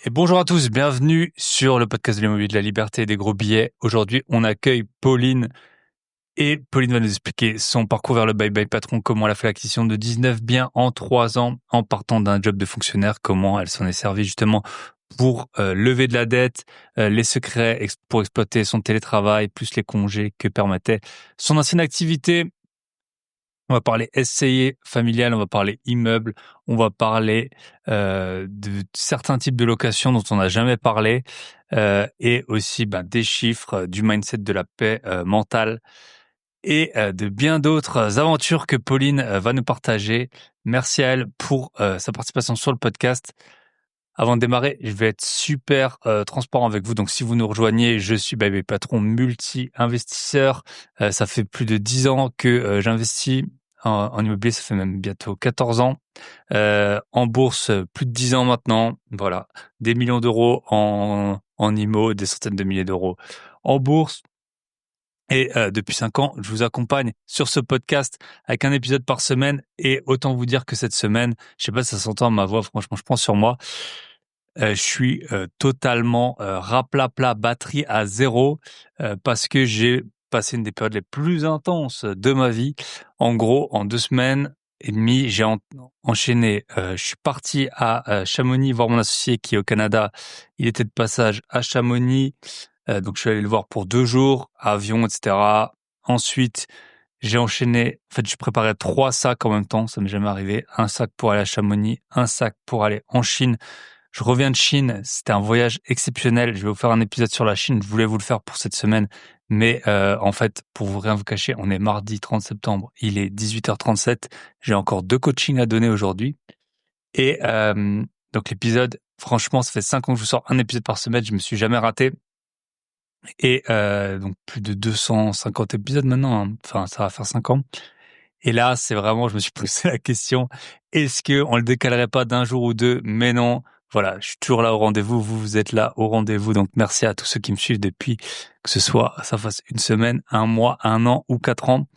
Et bonjour à tous, bienvenue sur le podcast de l'immobilier de la liberté et des gros billets. Aujourd'hui, on accueille Pauline et Pauline va nous expliquer son parcours vers le bye-bye patron, comment elle a fait l'acquisition de 19 biens en 3 ans en partant d'un job de fonctionnaire, comment elle s'en est servie justement pour lever de la dette, les secrets pour exploiter son télétravail, plus les congés que permettait son ancienne activité. On va parler SCI familial, on va parler immeuble, on va parler de certains types de locations dont on n'a jamais parlé et aussi des chiffres, du mindset de la paix mentale et de bien d'autres aventures que Pauline va nous partager. Merci à elle pour sa participation sur le podcast. Avant de démarrer, je vais être super transparent avec vous. Donc, si vous nous rejoignez, je suis Bye Patron, multi-investisseur. Ça fait plus de 10 ans que j'investis en immobilier. Ça fait même bientôt 14 ans. En bourse, plus de 10 ans maintenant. Voilà, des millions d'euros en IMO, des centaines de milliers d'euros en bourse. Et depuis 5 ans, je vous accompagne sur ce podcast avec un épisode par semaine. Et autant vous dire que cette semaine, je sais pas si ça s'entend à ma voix, franchement, je prends sur moi. Je suis totalement raplapla, batterie à zéro, parce que j'ai passé une des périodes les plus intenses de ma vie. En gros, en 2 semaines et demie, j'ai enchaîné. Je suis parti à Chamonix voir mon associé qui est au Canada. Il était de passage à Chamonix, donc je suis allé le voir pour 2 jours, avion, etc. Ensuite, j'ai enchaîné. En fait, je préparais 3 sacs en même temps. Ça m'est jamais arrivé. Un sac pour aller à Chamonix, un sac pour aller en Chine. Je reviens de Chine, c'était un voyage exceptionnel. Je vais vous faire un épisode sur la Chine, je voulais vous le faire pour cette semaine. Mais en fait, pour vous rien vous cacher, on est mardi 30 septembre, il est 18h37. J'ai encore 2 coachings à donner aujourd'hui. Et donc l'épisode, franchement, ça fait 5 ans que je vous sors un épisode par semaine, je me suis jamais raté. Et donc plus de 250 épisodes maintenant, hein. Enfin, ça va faire 5 ans. Et là, c'est vraiment, je me suis posé la question, est-ce que on le décalerait pas d'un jour ou deux? Mais non, voilà, je suis toujours là au rendez-vous, vous êtes là au rendez-vous, donc merci à tous ceux qui me suivent depuis, que ce soit, ça fasse une semaine, un mois, un an ou 4 ans,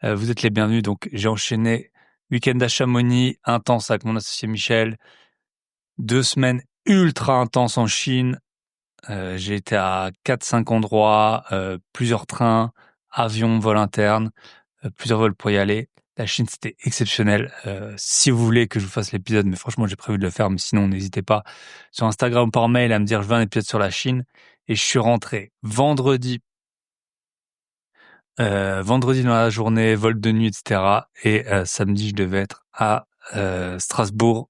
vous êtes les bienvenus. Donc j'ai enchaîné week-end à Chamonix, intense avec mon associé Michel, 2 semaines ultra intenses en Chine, j'ai été à 4-5 endroits, plusieurs trains, avions, vol interne, plusieurs vols pour y aller. La Chine, c'était exceptionnel. Si vous voulez que je vous fasse l'épisode, mais franchement, j'ai prévu de le faire, mais sinon, n'hésitez pas sur Instagram ou par mail à me dire je veux un épisode sur la Chine. Et je suis rentré vendredi dans la journée, vol de nuit, etc. Et samedi, je devais être à Strasbourg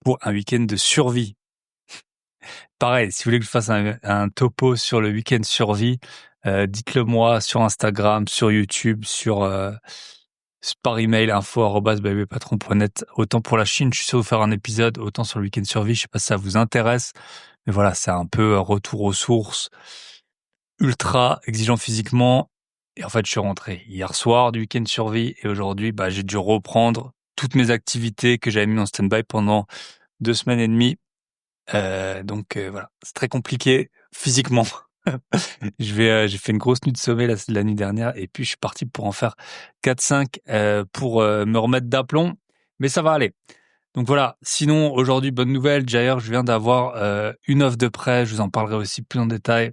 pour un week-end de survie. Pareil, si vous voulez que je fasse un topo sur le week-end survie, dites-le moi sur Instagram, sur YouTube, par email info@babylpatron.net. Autant pour la Chine, je suis sûr de faire un épisode, autant sur le week-end survie, je sais pas si ça vous intéresse, mais voilà, c'est un peu un retour aux sources, ultra exigeant physiquement. Et en fait, je suis rentré hier soir du week-end survie et aujourd'hui, j'ai dû reprendre toutes mes activités que j'avais mis en stand-by pendant 2 semaines et demie. Donc voilà, c'est très compliqué physiquement. J'ai fait une grosse nuit de sommeil la nuit dernière et puis je suis parti pour en faire 4-5 pour me remettre d'aplomb, mais ça va aller. Donc voilà, sinon aujourd'hui bonne nouvelle, d'ailleurs je viens d'avoir une offre de prêt, je vous en parlerai aussi plus en détail.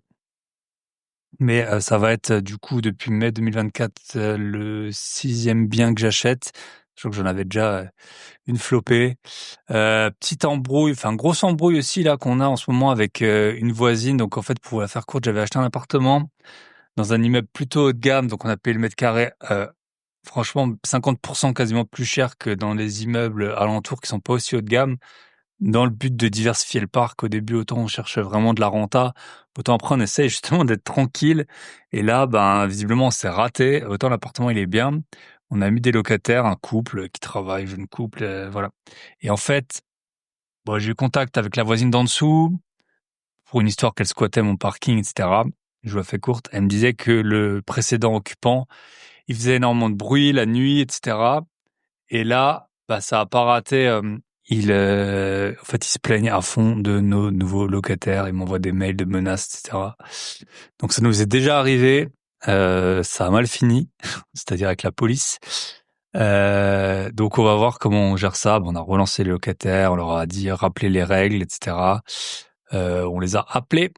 Mais ça va être du coup depuis mai 2024 le 6e bien que j'achète. Je crois que j'en avais déjà une flopée. Petite embrouille, enfin grosse embrouille aussi là qu'on a en ce moment avec une voisine. Donc en fait, pour la faire courte, j'avais acheté un appartement dans un immeuble plutôt haut de gamme. Donc on a payé le mètre carré, franchement 50% quasiment plus cher que dans les immeubles alentours qui sont pas aussi haut de gamme. Dans le but de diversifier le parc, au début, autant on cherche vraiment de la renta, autant après on essaye justement d'être tranquille. Et là, visiblement, c'est raté. Autant l'appartement, il est bien. On a mis des locataires, un couple qui travaille, jeune couple, voilà. Et en fait, j'ai eu contact avec la voisine d'en dessous pour une histoire qu'elle squattait mon parking, etc. Je vous la fais courte. Elle me disait que le précédent occupant, il faisait énormément de bruit la nuit, etc. Et là, ça a pas raté. En fait, il se plaignait à fond de nos nouveaux locataires. Il m'envoie des mails de menaces, etc. Donc, ça nous est déjà arrivé. Ça a mal fini, c'est-à-dire avec la police. Donc, on va voir comment on gère ça. On a relancé les locataires, on leur a dit rappeler les règles, etc. On les a appelés.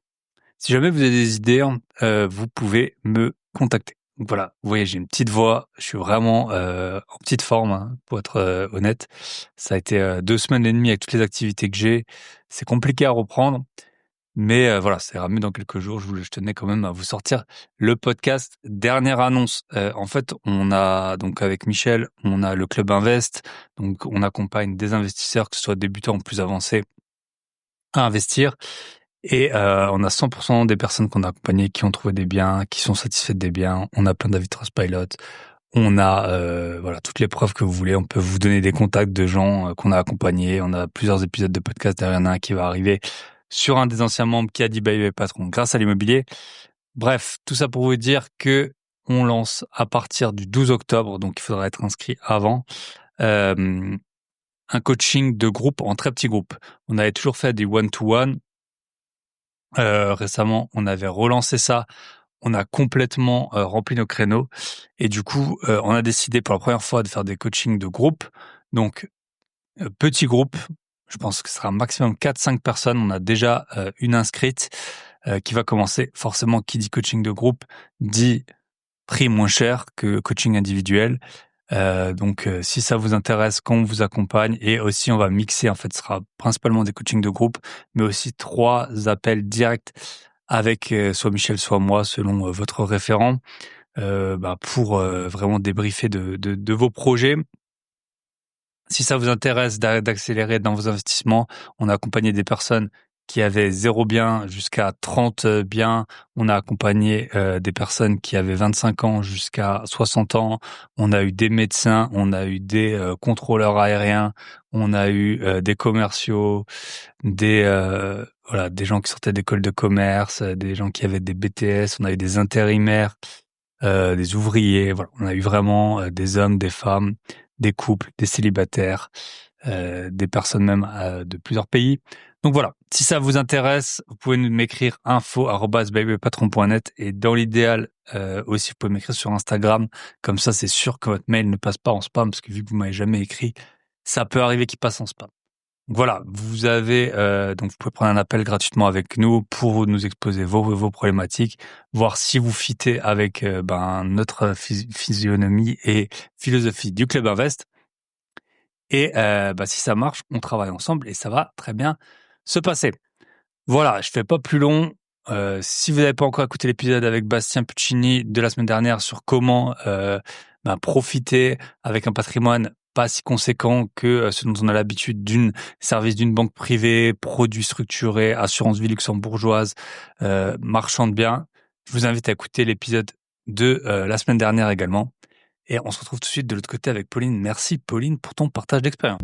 Si jamais vous avez des idées, vous pouvez me contacter. Donc voilà, vous voyez, j'ai une petite voix, je suis vraiment en petite forme, hein, pour être honnête. Ça a été 2 semaines et demie avec toutes les activités que j'ai. C'est compliqué à reprendre, mais voilà, c'est ramené dans quelques jours. Je tenais quand même à vous sortir le podcast. Dernière annonce, en fait, on a donc avec Michel, on a le Club Invest, donc on accompagne des investisseurs, que ce soit débutants ou plus avancés, à investir. Et on a 100% des personnes qu'on a accompagnées qui ont trouvé des biens, qui sont satisfaites des biens. On a plein d'avis Trustpilot. On a voilà toutes les preuves que vous voulez. On peut vous donner des contacts de gens qu'on a accompagnés. On a plusieurs épisodes de podcast. Derrière, il y en a un qui va arriver sur un des anciens membres qui a dit bye bye patron grâce à l'immobilier. Bref, tout ça pour vous dire que on lance à partir du 12 octobre, donc il faudra être inscrit avant, un coaching de groupe en très petits groupes. On avait toujours fait des one-to-one. Récemment, on avait relancé ça. On a complètement rempli nos créneaux et du coup, on a décidé pour la première fois de faire des coachings de groupe. Donc, petit groupe, je pense que ce sera un maximum 4-5 personnes. On a déjà une inscrite qui va commencer. Forcément, qui dit coaching de groupe dit prix moins cher que coaching individuel. Donc, si ça vous intéresse, qu'on vous accompagne et aussi on va mixer, en fait, ce sera principalement des coachings de groupe, mais aussi 3 appels directs avec soit Michel, soit moi, selon votre référent, pour vraiment débriefer de vos projets. Si ça vous intéresse d'accélérer dans vos investissements, on a accompagné des personnes qui avaient 0 bien jusqu'à 30 biens. On a accompagné des personnes qui avaient 25 ans jusqu'à 60 ans. On a eu des médecins, on a eu des contrôleurs aériens, on a eu des commerciaux, des gens qui sortaient d'école de commerce, des gens qui avaient des BTS. On a eu des intérimaires, des ouvriers. Voilà, on a eu vraiment des hommes, des femmes, des couples, des célibataires, des personnes même de plusieurs pays. Donc voilà, si ça vous intéresse, vous pouvez m'écrire info@bybypatron.net et dans l'idéal aussi vous pouvez m'écrire sur Instagram. Comme ça, c'est sûr que votre mail ne passe pas en spam parce que vu que vous m'avez jamais écrit, ça peut arriver qu'il passe en spam. Donc voilà, vous avez donc vous pouvez prendre un appel gratuitement avec nous pour nous exposer vos problématiques, voir si vous fitez avec notre physionomie et philosophie du Club Invest. Et si ça marche, on travaille ensemble et ça va très bien se passer. Voilà, je fais pas plus long. Si vous n'avez pas encore écouté l'épisode avec Bastien Puccini de la semaine dernière sur comment profiter avec un patrimoine pas si conséquent que ce dont on a l'habitude d'une service d'une banque privée, produits structurés, assurance vie luxembourgeoise, marchand de biens, je vous invite à écouter l'épisode de la semaine dernière également. Et on se retrouve tout de suite de l'autre côté avec Pauline. Merci Pauline pour ton partage d'expérience.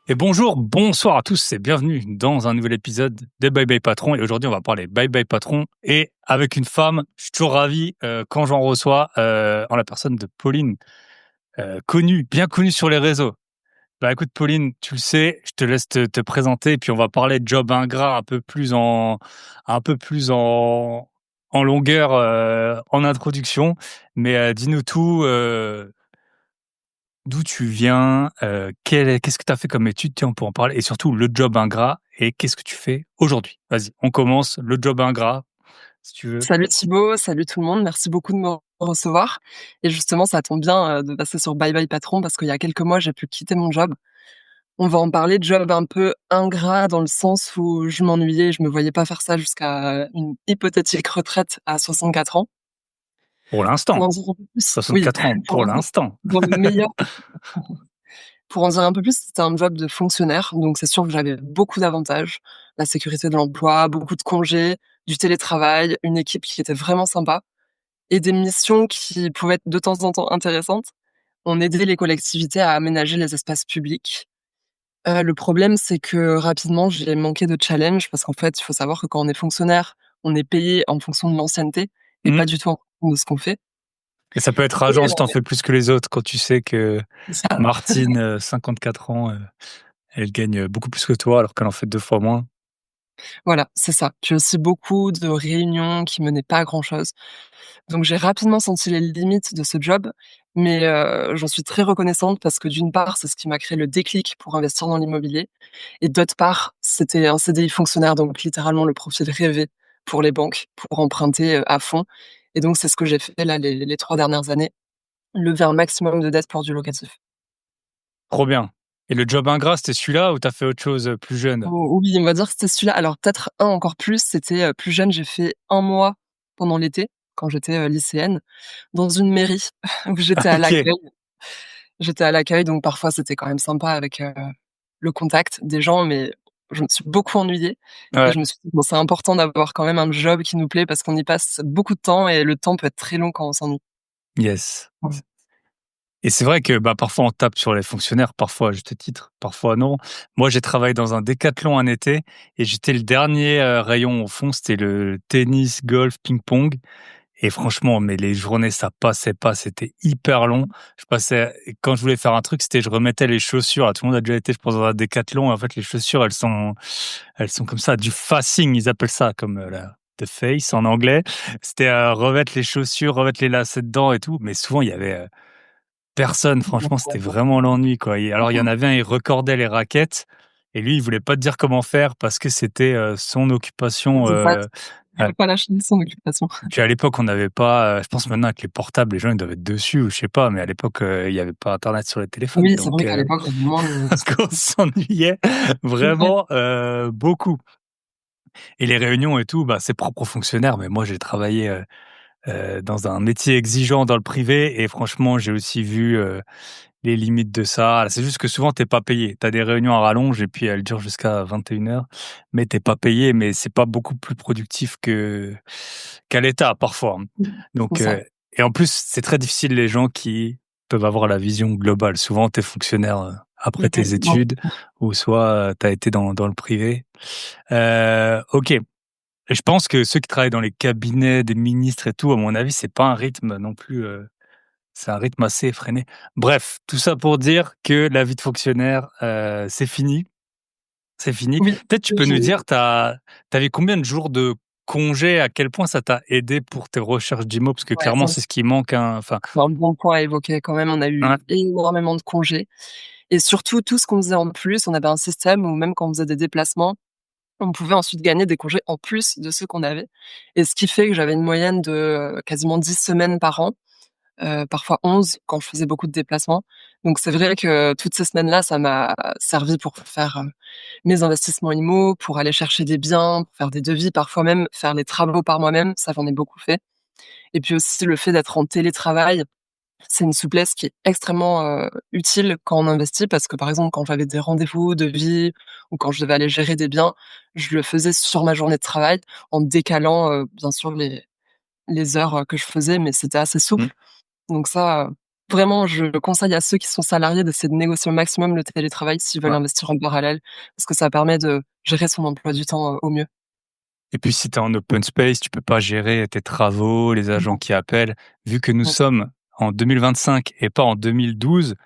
Et bonjour, bonsoir à tous et bienvenue dans un nouvel épisode de Bye Bye Patron. Et aujourd'hui, on va parler Bye Bye Patron et avec une femme. Je suis toujours ravi quand j'en reçois en la personne de Pauline, bien connue sur les réseaux. Écoute Pauline, tu le sais, je te laisse te présenter et puis on va parler de job ingrat en longueur en introduction. Mais dis-nous tout. D'où tu viens, qu'est-ce que tu as fait comme étude, tiens, on peut en parler, et surtout le job ingrat, et qu'est-ce que tu fais aujourd'hui? Vas-y, on commence, le job ingrat, si tu veux. Salut Thibaut, salut tout le monde, merci beaucoup de me recevoir. Et justement, ça tombe bien de passer sur Bye Bye Patron parce qu'il y a quelques mois, j'ai pu quitter mon job. On va en parler de job un peu ingrat dans le sens où je m'ennuyais, je me voyais pas faire ça jusqu'à une hypothétique retraite à 64 ans. Pour Pour l'instant, en dire un peu plus, oui, 64 ans, pour l'instant. dans le meilleur. Pour en dire un peu plus, c'était un job de fonctionnaire, donc c'est sûr que j'avais beaucoup d'avantages. La sécurité de l'emploi, beaucoup de congés, du télétravail, une équipe qui était vraiment sympa et des missions qui pouvaient être de temps en temps intéressantes. On aidait les collectivités à aménager les espaces publics. Le problème, c'est que rapidement, j'ai manqué de challenge parce qu'en fait, il faut savoir que quand on est fonctionnaire, on est payé en fonction de l'ancienneté et Mmh. pas du tout en fonction de ce qu'on fait. Et ça peut être Et rageant si t'en fais plus que les autres, quand tu sais que ça Martine, 54 ans, elle gagne beaucoup plus que toi alors qu'elle en fait 2 fois moins. Voilà, c'est ça. Puis aussi beaucoup de réunions qui menaient pas à grand chose. Donc j'ai rapidement senti les limites de ce job, mais j'en suis très reconnaissante parce que d'une part, c'est ce qui m'a créé le déclic pour investir dans l'immobilier et d'autre part, c'était un CDI fonctionnaire, donc littéralement le profil rêvé pour les banques, pour emprunter, à fond et donc c'est ce que j'ai fait là les 3 dernières années, lever un maximum de dettes pour du locatif. Trop bien. Et le job ingrat, c'était celui-là ou tu as fait autre chose, plus jeune? Oui, on va dire que c'était celui-là. Alors peut-être un encore plus, c'était, plus jeune, j'ai fait un mois pendant l'été, quand j'étais, lycéenne, dans une mairie où j'étais à OK. l'accueil. J'étais à l'accueil, donc parfois c'était quand même sympa avec, le contact des gens, mais je me suis beaucoup ennuyée et Ouais. je me suis dit: «Bon, c'est important d'avoir quand même un job qui nous plaît parce qu'on y passe beaucoup de temps et le temps peut être très long quand on s'ennuie». Yes. Mmh. Et c'est vrai que, bah, parfois on tape sur les fonctionnaires, parfois à juste titre, parfois non. Moi, j'ai travaillé dans un décathlon un été et j'étais le dernier, rayon au fond, c'était le tennis, golf, ping-pong et franchement, mais les journées, ça passait pas, c'était hyper long. Je passais et quand je voulais faire un truc, c'était je remettais les chaussures. Ah, tout le monde a déjà été, je pense, dans un décathlon et en fait, les chaussures, elles sont comme ça, du facing, ils appellent ça, comme, la the face en anglais. C'était, remettre les chaussures, remettre les lacets dedans et tout, mais souvent il y avait, personne, franchement, c'était vraiment l'ennui, quoi. Et alors, il y en avait un, il recordait les raquettes et lui, il voulait pas te dire comment faire parce que c'était, son occupation, Exact. Il heu, faut pas lâcher son occupation. puis à l'époque, on n'avait pas, je pense maintenant avec les portables, les gens, ils doivent être dessus ou je sais pas, mais à l'époque, il y avait pas internet sur les téléphones Oui, c'est donc vrai qu'à l'époque, il y avait moins de on disponibilité. s'ennuyait C'est vrai. vraiment, beaucoup et les réunions et tout, bah, c'est propre aux fonctionnaires, mais moi, j'ai travaillé, dans un métier exigeant dans le privé et franchement, j'ai aussi vu, les limites de ça. C'est juste que souvent, t'es pas payé. Tu as des réunions à rallonge et puis elles durent jusqu'à 21h, mais t'es pas payé, mais c'est pas beaucoup plus productif qu'à l'État parfois, hein. C'est Donc, ça. et en plus, c'est très difficile les gens qui peuvent avoir la vision globale. Souvent, tu es fonctionnaire, après tes Non. études ou soit, tu as été dans le privé. OK. Et je pense que ceux qui travaillent dans les cabinets des ministres et tout, à mon avis, c'est pas un rythme non plus, c'est un rythme assez effréné. Bref, tout ça pour dire que la vie de fonctionnaire, c'est fini, c'est fini. Oui, Peut-être tu peux nous j'ai dire, tu avais combien de jours de congé? À quel point ça t'a aidé pour tes recherches d'IMO? Parce que ouais, clairement, ça c'est ce qui manque, hein, enfin c'est un bon point à évoquer quand même. On a ouais. eu énormément de congés et surtout tout ce qu'on faisait en plus, on avait un système où même quand on faisait des déplacements, on pouvait ensuite gagner des congés en plus de ceux qu'on avait et ce qui fait que j'avais une moyenne de, quasiment 10 semaines par an, parfois 11 quand je faisais beaucoup de déplacements. Donc c'est vrai que toutes ces semaines-là, ça m'a servi pour faire, mes investissements IMO, pour aller chercher des biens, pour faire des devis, parfois même faire les travaux par moi-même, ça j'en ai beaucoup fait et puis aussi le fait d'être en télétravail, c'est une souplesse qui est extrêmement, utile quand on investit parce que, par exemple, quand j'avais des rendez-vous de vie ou quand je devais aller gérer des biens, je le faisais sur ma journée de travail en décalant, bien sûr les heures, que je faisais, mais c'était assez Mmh, souple. Donc ça, vraiment, je conseille à ceux qui sont salariés d'essayer de négocier au maximum le télétravail s'ils veulent ouais. investir en parallèle, parce que ça permet de gérer son emploi du temps, au mieux. Et puis si tu es en open space, tu peux pas gérer tes travaux, les agents Non, qui appellent. Vu que nous non. sommes en 2025 et pas en 2012,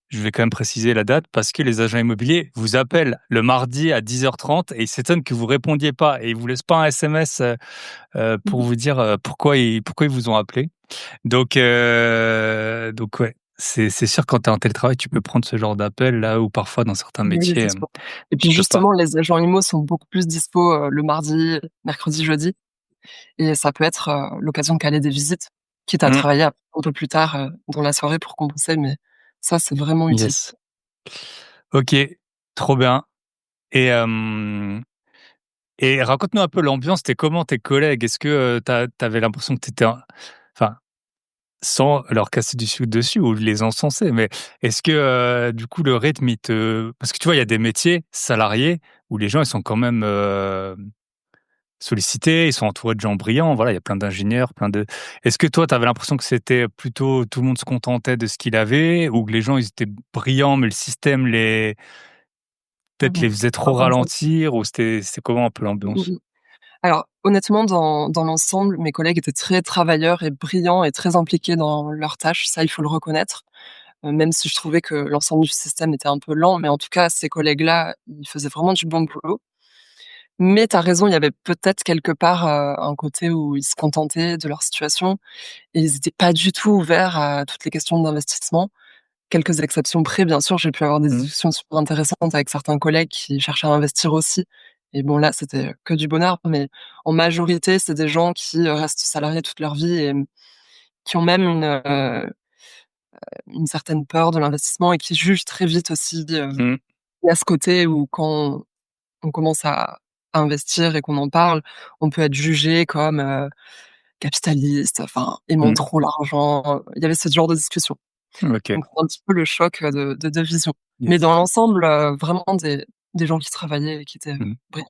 je vais quand même préciser la date parce que les agents immobiliers vous appellent le mardi à 10h30 et ils s'étonnent que vous répondiez pas et ils vous laissent pas un SMS, pour vous dire, pourquoi ils vous ont appelé. Donc ouais, c'est sûr quand tu es en télétravail, tu peux prendre ce genre d'appel là où parfois dans certains Oui, métiers, c'est sûr. Et puis tu peux pas. justement, les agents IMO sont beaucoup plus dispo, le mardi, mercredi, jeudi et ça peut être, l'occasion de caler des visites, quitte à Mmh, travailler un peu plus tard, dans la soirée pour compenser, mais ça, c'est vraiment utile. yes. OK, trop bien et hem et raconte-nous un peu l'ambiance, c'était comment tes collègues? Est-ce que, tu avais l'impression que tu étais enfin, sans leur casser du sucre dessus ou les encenser, mais est-ce que, du coup, le rythme, il te parce que tu vois, il y a des métiers salariés où les gens, ils sont quand même, sollicités, ils sont entourés de gens brillants, voilà, il y a plein d'ingénieurs, plein de est-ce que toi, tu avais l'impression que c'était plutôt tout le monde se contentait de ce qu'il avait ou que les gens, ils étaient brillants, mais le système peut-être Mmh. les faisait trop ralentir ou c'est comment un peu Mmh l'ambiance? mh. Alors, honnêtement, dans l'ensemble, mes collègues étaient très travailleurs et brillants et très impliqués dans leurs tâches, ça, il faut le reconnaître. Même si je trouvais que l'ensemble du système était un peu lent, mais en tout cas, ces collègues-là, ils faisaient vraiment du bon boulot. Mais tu as raison, il y avait peut-être quelque part, un côté où ils se contentaient de leur situation et ils étaient pas du tout ouverts à toutes les questions d'investissement. Quelques exceptions près, bien sûr, j'ai pu avoir des Mmh. discussions super intéressantes avec certains collègues qui cherchaient à investir aussi et bon là, c'était que du bonheur, mais en majorité, c'est des gens qui, restent salariés toute leur vie et qui ont même une certaine peur de l'investissement et qui jugent très vite aussi, Mmh. il y a ce côté où quand on commence à investir et qu'on en parle, on peut être jugé comme, capitaliste, enfin aimant Mmh. trop l'argent, il y avait ce genre de discussion. OK. Donc c'est un petit peu le choc, de 2 visions. Mais dans Yes. l'ensemble, vraiment des gens qui travaillaient et qui étaient, Mmh. brillants.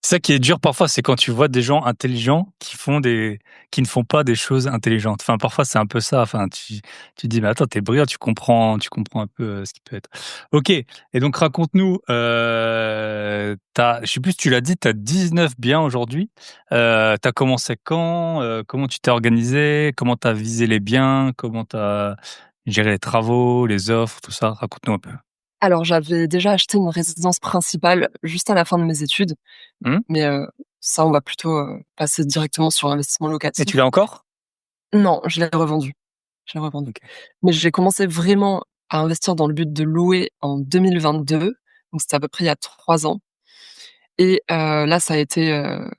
C'est ça qui est dur parfois, c'est quand tu vois des gens intelligents qui ne font pas des choses intelligentes. Enfin, parfois, c'est un peu ça. Enfin, tu dis: «Mais attends, tu es brillant, tu comprends un peu, ce qui peut être». OK, et donc raconte-nous, je sais plus si tu l'as dit, tu as 19 biens aujourd'hui. Tu as commencé quand? Comment tu t'es organisé? Comment tu as visé les biens? Comment tu as géré les travaux, les offres, tout ça? Raconte-nous un peu. Alors j'avais déjà acheté une résidence principale juste à la fin de mes études, Mmh, mais, ça on va plutôt, passer directement sur l'investissement et tu locatif. l'as encore? Non, je l'ai revendu, je l'ai revendu. OK. Mais j'ai commencé vraiment à investir dans le but de louer en 2022, donc c'était à peu près il y a 3 ans et là ça a été,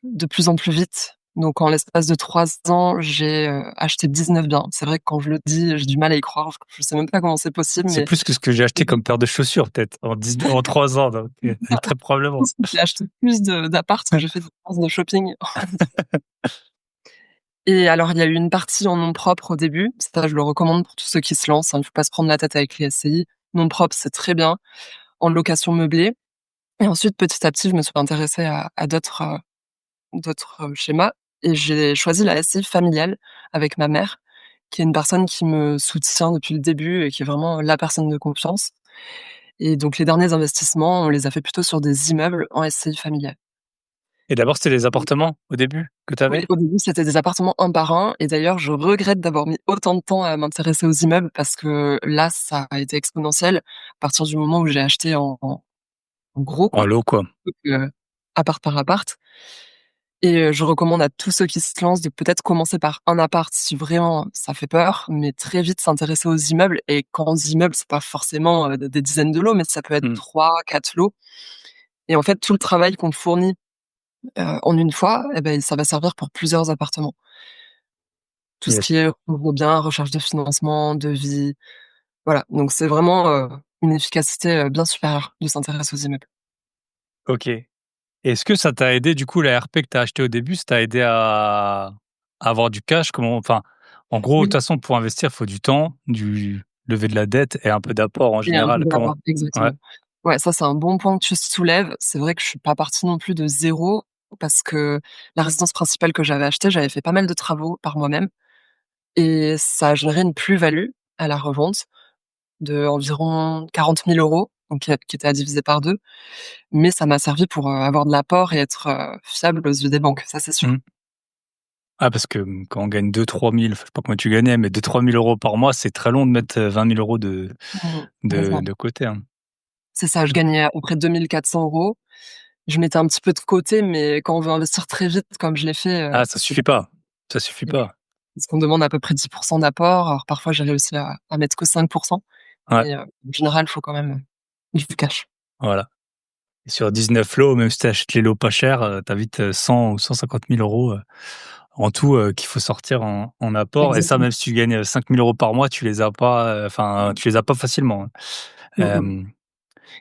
de plus en plus vite. Donc en l'espace de 3 ans, j'ai, acheté 19 biens. C'est vrai que quand je le dis, j'ai du mal à y croire. Je sais même pas comment c'est possible, C'est mais plus que ce que j'ai acheté comme paire de chaussures peut-être en 3 ans, donc très je probablement. pense que j'ai acheté plus de d'apparts que j'ai fait de dépenses de shopping. Et alors il y a eu une partie en nom propre au début, ça je le recommande pour tous ceux qui se lancent, hein, il faut pas se prendre la tête avec les SCI. Nom propre, c'est très bien. En location meublée et ensuite petit à petit, je me suis intéressée à d'autres, schémas et j'ai choisi la SCI familiale avec ma mère, qui est une personne qui me soutient depuis le début et qui est vraiment la personne de confiance et donc les derniers investissements, on les a fait plutôt sur des immeubles en SCI familiale. Et d'abord, c'était les appartements au début que tu Oui, avais? au début, c'était des appartements un par un et d'ailleurs, je regrette d'avoir mis autant de temps à m'intéresser aux immeubles parce que là, ça a été exponentiel à partir du moment où j'ai acheté en gros En quoi, lot quoi. plutôt que appart par appart et je recommande à tous ceux qui se lancent de peut-être commencer par un appart si vraiment ça fait peur, mais très vite s'intéresser aux immeubles et quand on dit immeubles, c'est pas forcément, des dizaines de lots, mais ça peut être Mmh. 3, 4 lots et en fait, tout le travail qu'on fournit, en une fois et beh, ça va servir pour plusieurs appartements. Tout ce Yes. qui est recours aux biens, recherche de financement, devis, voilà. Donc c'est vraiment, une efficacité, bien supérieure de s'intéresser aux immeubles. OK. Est-ce que ça t'a aidé du coup la RP que tu as acheté au début, ça t'a aidé à avoir du cash? En gros, de toute Oui façon pour investir, il faut du temps, du lever de la dette et un peu d'apport en et un peu général. de Comment? rapport, Ouais. exactement. Ouais, ça, c'est un bon point que tu soulèves. C'est vrai que je suis pas partie non plus de zéro parce que la résidence principale que j'avais achetée, j'avais fait pas mal de travaux par moi-même et ça a généré une plus-value à la revente d'environ 40 000 €, donc qui était à diviser par 2. Mais ça m'a servi pour, avoir de l'apport et être, fiable aux yeux des banques, ça c'est sûr. Mmh. Ah parce que, quand on gagne 2 000 3 000, enfin, je sais pas combien tu gagnais, mais 2 000 3 000 € par mois, c'est très long de mettre, 20 000 € Mmh, de complètement. de côté, hein. C'est ça, je gagnais à peu près 2 400 €. Je mettais un petit peu de côté, mais quand on veut investir très vite comme je l'ai fait, Ah, ça c'est suffit pas, ça suffit compliqué. pas. Parce qu'on demande à peu près 10 d'apport. Alors parfois j'ai réussi à mettre que 5, Ouais, mais en général, il faut quand même, du cash. voilà. Et sur 19 lots, même si tu achètes les lots pas chers, tu as vite, 100 ou 150 000 € en tout, qu'il faut sortir en apport, et ça, Exactement. même si tu gagnes, 5 000 € par mois, tu les as pas, tu les as pas facilement, hein. Mmh mh. Hem,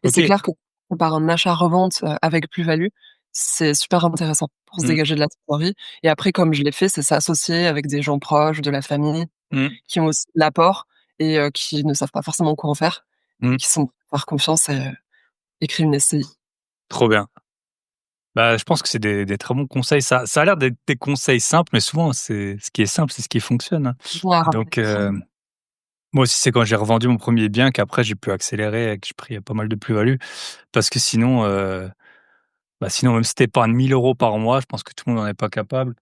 Et OK. c'est clair que par un achat-revente, avec plus-value, c'est super intéressant pour se Mmh. dégager de la trésorerie et après comme je l'ai fait, c'est s'associer avec des gens proches, de la famille, Mmh. qui ont aussi de l'apport et qui ne savent pas forcément quoi en faire et Mmh. qui sont par confiance et créent une SCI. Trop bien. Bah, je pense que c'est des très bons conseils. Ça a l'air d'être des conseils simples, mais souvent, c'est ce qui est simple, c'est ce qui fonctionne, hein. Bon à rappeler. Donc, moi aussi, c'est quand j'ai revendu mon premier bien qu'après j'ai pu accélérer et que j'ai pris pas mal de plus-value. Parce que sinon, sinon même si tu épargnes 1 000 € par mois, je pense que tout le monde n'en est pas capable.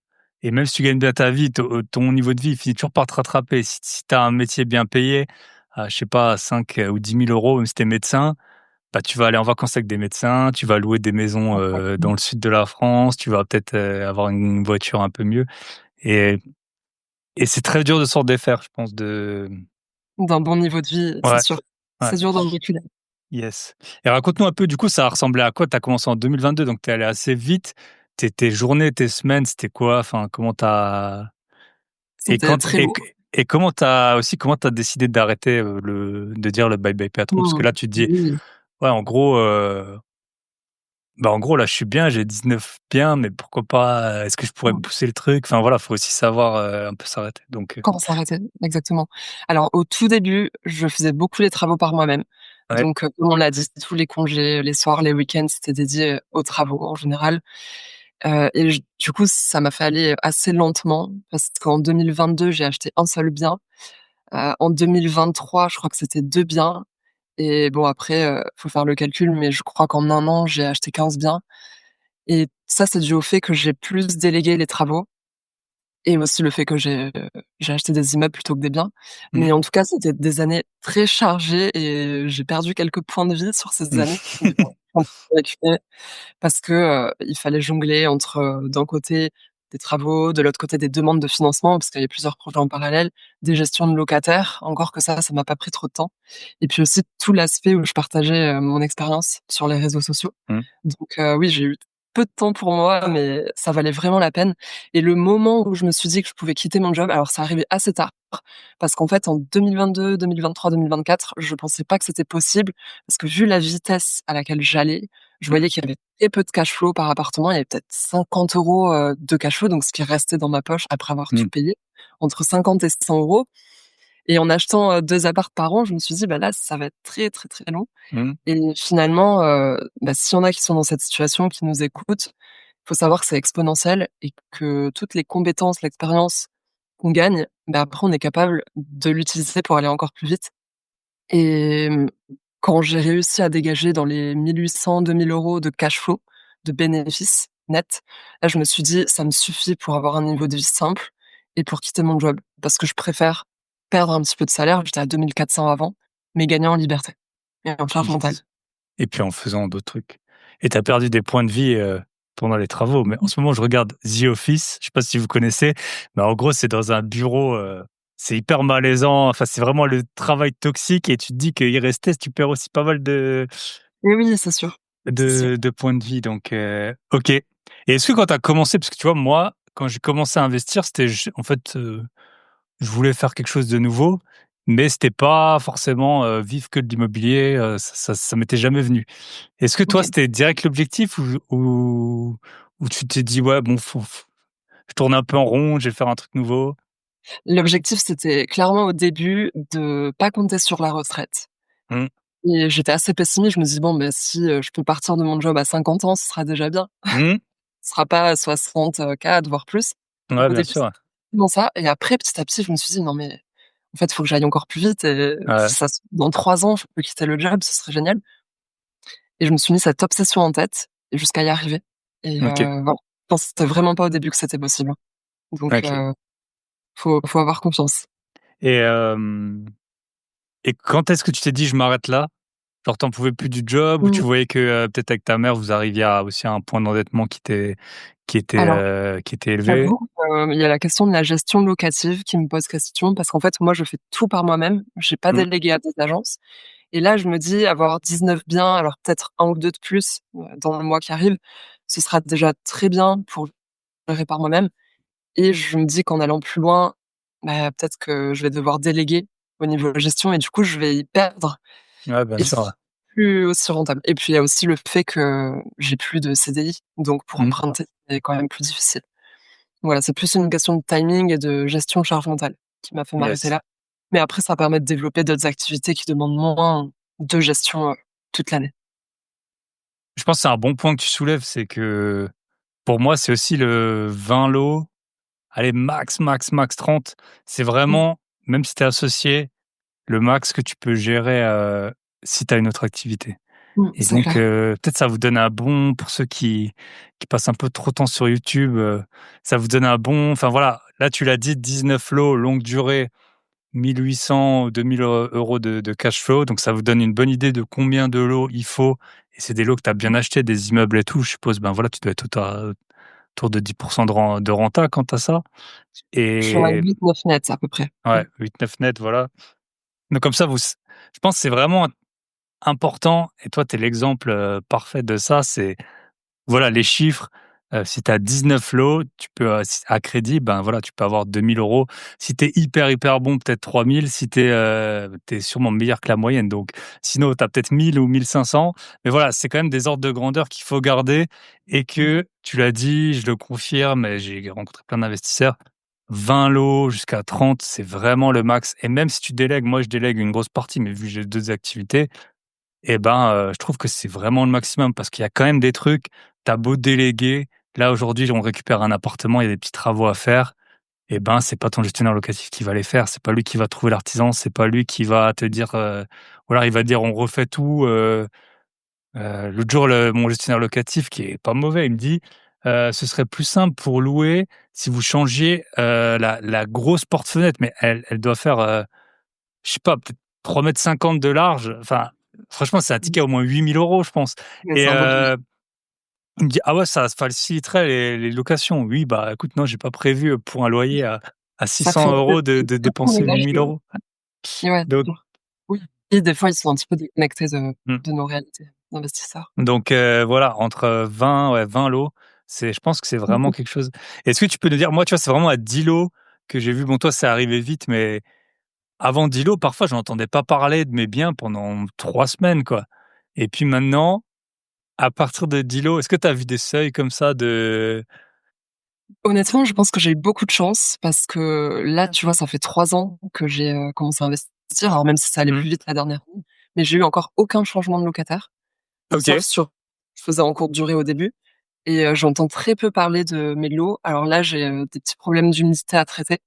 Et même si tu gagnes bien ta vie, ton niveau de vie, il finit toujours par te rattraper. Si tu as un métier bien payé, à je sais pas 5 ou 10 000 €, même si tu es médecin, bah, tu vas aller en vacances avec des médecins, tu vas louer des maisons dans le sud de la France, tu vas peut-être avoir une voiture un peu mieux. Et, et c'est très dur de s'en défaire, je pense. D'un bon niveau de vie, c'est Ouais, sûr. ouais, C'est dur d'en reculer. yes. Et raconte-nous un peu, du coup, ça a ressemblé à quoi? Tu as commencé en 2022, donc tu es allé assez vite. Tes journées, tes semaines, c'était quoi? Enfin, comment t'as et C'était quand très lourd. et comment t'as décidé d'arrêter de dire le bye bye patron? Parce que Mmh. là, tu te dis, Oui. ouais, en gros, bah, en gros, là, je suis bien, j'ai 19 bien, mais pourquoi pas, est-ce que je pourrais Mmh. pousser le truc? Enfin, voilà, faut aussi savoir, un peu s'arrêter. Donc, Quand s'arrêter, exactement. Alors au tout début, je faisais beaucoup les travaux par moi-même. ouais. Donc, comme on l'a dit, tous les congés, les soirs, les week-ends, c'était dédié, aux travaux en général. Et du coup, ça m'a fait aller assez lentement parce qu'en 2022, j'ai acheté un seul bien. En 2023, je crois que c'était 2 biens et bon après, faut faire le calcul, mais je crois qu'en un an, j'ai acheté 15 biens et ça, c'est dû au fait que j'ai plus délégué les travaux et aussi le fait que j'ai acheté des immeubles plutôt que des biens. Mmh. Mais en tout cas, c'était des années très chargées et j'ai perdu quelques points de vie sur ces années. Mais bon, je suis en récupérer parce que, il fallait jongler entre, d'un côté des travaux, de l'autre côté des demandes de financement, parce qu'il y avait plusieurs projets en parallèle, des gestions de locataires, encore que ça m'a pas pris trop de temps et puis aussi tout l'aspect où je partageais, mon expérience sur les réseaux sociaux. Mmh. Donc oui, j'ai eu peu de temps pour moi, mais ça valait vraiment la peine et le moment où je me suis dit que je pouvais quitter mon job, alors ça arrivait assez tard, parce qu'en fait en 2022, 2023, 2024, je pensais pas que c'était possible, parce que vu la vitesse à laquelle j'allais, je Mmh. voyais qu'il y avait très peu de cash flow par appartement. Il y avait peut-être 50 € de cash flow, donc ce qui restait dans ma poche après avoir tout Mmh. payé, entre 50 et 100 €. Et en achetant, 2 apparts par an, je me suis dit: «Bah, là, ça va être très, très, très long» Mmh. et finalement, bah, s'il y en a qui sont dans cette situation, qui nous écoutent, faut savoir que c'est exponentiel et que toutes les compétences, l'expérience qu'on gagne, bah, après on est capable de l'utiliser pour aller encore plus vite et quand j'ai réussi à dégager dans les 1 800-2 000 € de cash flow, de bénéfices nets, là, je me suis dit: «Ça me suffit pour avoir un niveau de vie simple et pour quitter mon job». Parce que je préfère perdre un petit peu de salaire, j'étais à 2 400 avant, mais gagner en liberté et en charge mentale. Yes. Et puis en faisant d'autres trucs. Et tu as perdu des points de vie, pendant les travaux. Mais en Mmh. ce moment, je regarde The Office, je sais pas si vous connaissez, mais en gros, c'est dans un bureau, c'est hyper malaisant, enfin, c'est vraiment le travail toxique et tu te dis qu'y rester, tu perds aussi pas mal Et oui, c'est sûr, c'est sûr. de points de vie donc OK. Et est-ce que quand tu as commencé parce que tu vois, moi, quand j'ai commencé à investir, c'était j en fait, je voulais faire quelque chose de nouveau, mais c'était pas forcément, vivre que de l'immobilier, ça m'était jamais venu. Est-ce que toi, OK. c'était direct l'objectif ou tu t'es dit: «Ouais, bon, je tourne un peu en rond, je vais faire un truc nouveau»? L'objectif, c'était clairement au début de pas compter sur la retraite Mmh. et j'étais assez pessimiste. Je me dis: «Bon, bah, si, je peux partir de mon job à 50 ans, ce sera déjà bien». Mmh. Ce sera pas 64 voire plus. Donc Ouais, au bien début, sûr, c'était ouais. vraiment ça et après petit à petit, je me suis dit: «Non mais en fait, il faut que j'aille encore plus vite et Ouais, si ça se dans 3 ans, je peux quitter le job, ce serait génial» et je me suis mis cette obsession en tête jusqu'à y arriver et OK, voilà. Je pensais vraiment pas au début que c'était possible, hein. Donc OK. faut avoir confiance. Et et quand est-ce que tu t'es dit: «Je m'arrête là»? Genre, tu pouvais plus du job ou tu Mmh. voyais que, peut-être avec ta mère, vous arriviez à aussi à un point d'endettement Alors, qui était élevé? j'avoue, il y a la question de la gestion locative qui me pose question parce qu'en fait, moi, je fais tout par moi-même. J'ai pas Mmh. délégué à des agences et là, je me dis avoir 19 biens, alors peut-être un ou 2 de plus, dans le mois qui arrive, ce sera déjà très bien pour gérer par moi-même et je me dis qu'en allant plus loin, bah, peut-être que je vais devoir déléguer au niveau gestion et du coup, je vais y perdre Ouais, bien et sûr, ouais. c'est plus aussi rentable et puis il y a aussi le fait que j'ai plus de CDI, donc pour Mmh. emprunter, c'est quand même plus difficile. Voilà, c'est plus une question de timing et de gestion charge mentale qui m'a fait m'arrêter Yes. là. Mais après, ça permet de développer d'autres activités qui demandent moins de gestion, toute l'année. Je pense que c'est un bon point que tu soulèves, c'est que pour moi, c'est aussi le 20 lots, allez max, max, max 30. C'est Mmh, vraiment, même si tu es associé, le max que tu peux gérer, si tu as une autre activité. Et c'est donc, clair. peut-être ça vous donne un bon pour ceux qui passent un peu trop de temps sur YouTube, ça vous donne un bon enfin voilà, là tu l'as dit 19 lots longue durée, 1 800 ou 2 000 € de cash flow, donc ça vous donne une bonne idée de combien de lots il faut et c'est des lots que tu as bien achetés, des immeubles et tout, je suppose, ben, voilà, tu dois être autour de 10 de renta quand tu as ça Je suis à et 8-9 net à peu près. ouais, 8-9 net, voilà. Donc comme ça, je pense que c'est vraiment important et toi, tu es l'exemple, parfait de ça, c'est voilà, les chiffres, si tu as 19 lots, tu peux, si à crédit, ben, voilà, tu peux avoir 2 000 €. Si tu es hyper, hyper bon, peut-être 3 000. Si tu es sûrement meilleur que la moyenne, donc sinon, tu as peut-être 1 000 ou 1 500. Mais voilà, c'est quand même des ordres de grandeur qu'il faut garder et que tu l'as dit, je le confirme et j'ai rencontré plein d'investisseurs, 20 lots jusqu'à 30, c'est vraiment le max et même si tu délègues, moi, je délègue une grosse partie, mais vu que j'ai 2 activités, et ben, je trouve que c'est vraiment le maximum parce qu'il y a quand même des trucs, tu as beau déléguer, là aujourd'hui on récupère un appartement, il y a des petits travaux à faire, et ben, c'est pas ton gestionnaire locatif qui va les faire, c'est pas lui qui va trouver l'artisan, c'est pas lui qui va te dire, ou alors il va te dire: «On refait tout», l'autre jour mon gestionnaire locatif qui est pas mauvais, il me dit: «Ce serait plus simple pour louer si vous changiez, la grosse porte-fenêtre», mais elle doit faire, je sais pas, peut-être 3,50 m de large. Enfin, franchement, c'est un ticket à au moins 8 000 €, je pense Mais et c'est un beau budget. il me dit: «Ah ouais, ça faciliterait les locations». Oui, bah, écoute, non, j'ai pas prévu, pour un loyer à Ça 600 fait € de beaucoup de dépenser 8 ménage 000 €. ouais, Donc oui. Et des fois, ils sont un petit peu déconnectés mmh, de nos réalités d'investisseurs. donc voilà, entre 20, ouais, 20 lots, je pense que c'est Mmh vraiment mh. quelque chose. Est-ce que tu peux nous dire, moi, tu vois, c'est vraiment à 10 lots que j'ai vu, bon, toi, c'est arrivé vite, mais avant 10 lots, parfois, je n'entendais pas parler de mes biens pendant 3 semaines, quoi et puis maintenant, à partir de 10 lots, est-ce que tu as vu des seuils comme ça de Honnêtement, je pense que j'ai eu beaucoup de chance parce que là, tu vois, ça fait 3 ans que j'ai, commencé à investir. Alors même si ça allait mmh, plus vite la dernière année, mais j'ai eu encore aucun changement de locataire, sauf OK, sur je faisais en courte durée au début et j'entends très peu parler de mes lots. Alors là, j'ai, des petits problèmes d'humidité à traiter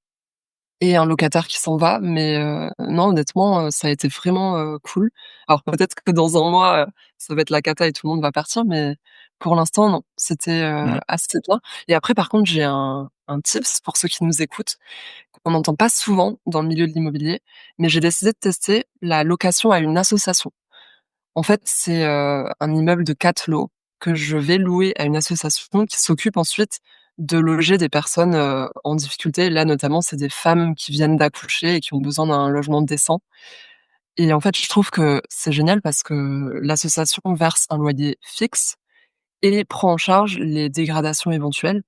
et un locataire qui s'en va, mais non, honnêtement, ça a été vraiment, cool. Alors peut-être que dans un mois, ça va être la cata et tout le monde va partir, mais pour l'instant, non, c'était, mmh, assez bien et après par contre, j'ai un tips pour ceux qui nous écoutent, qu'on n'entend pas souvent dans le milieu de l'immobilier, mais j'ai décidé de tester la location à une association. En fait, c'est, un immeuble de 4 lots que je vais louer à une association qui s'occupe ensuite de loger des personnes, en difficulté. Là, notamment, c'est des femmes qui viennent d'accoucher et qui ont besoin d'un logement décent et en fait, je trouve que c'est génial parce que l'association verse un loyer fixe et prend en charge les dégradations éventuelles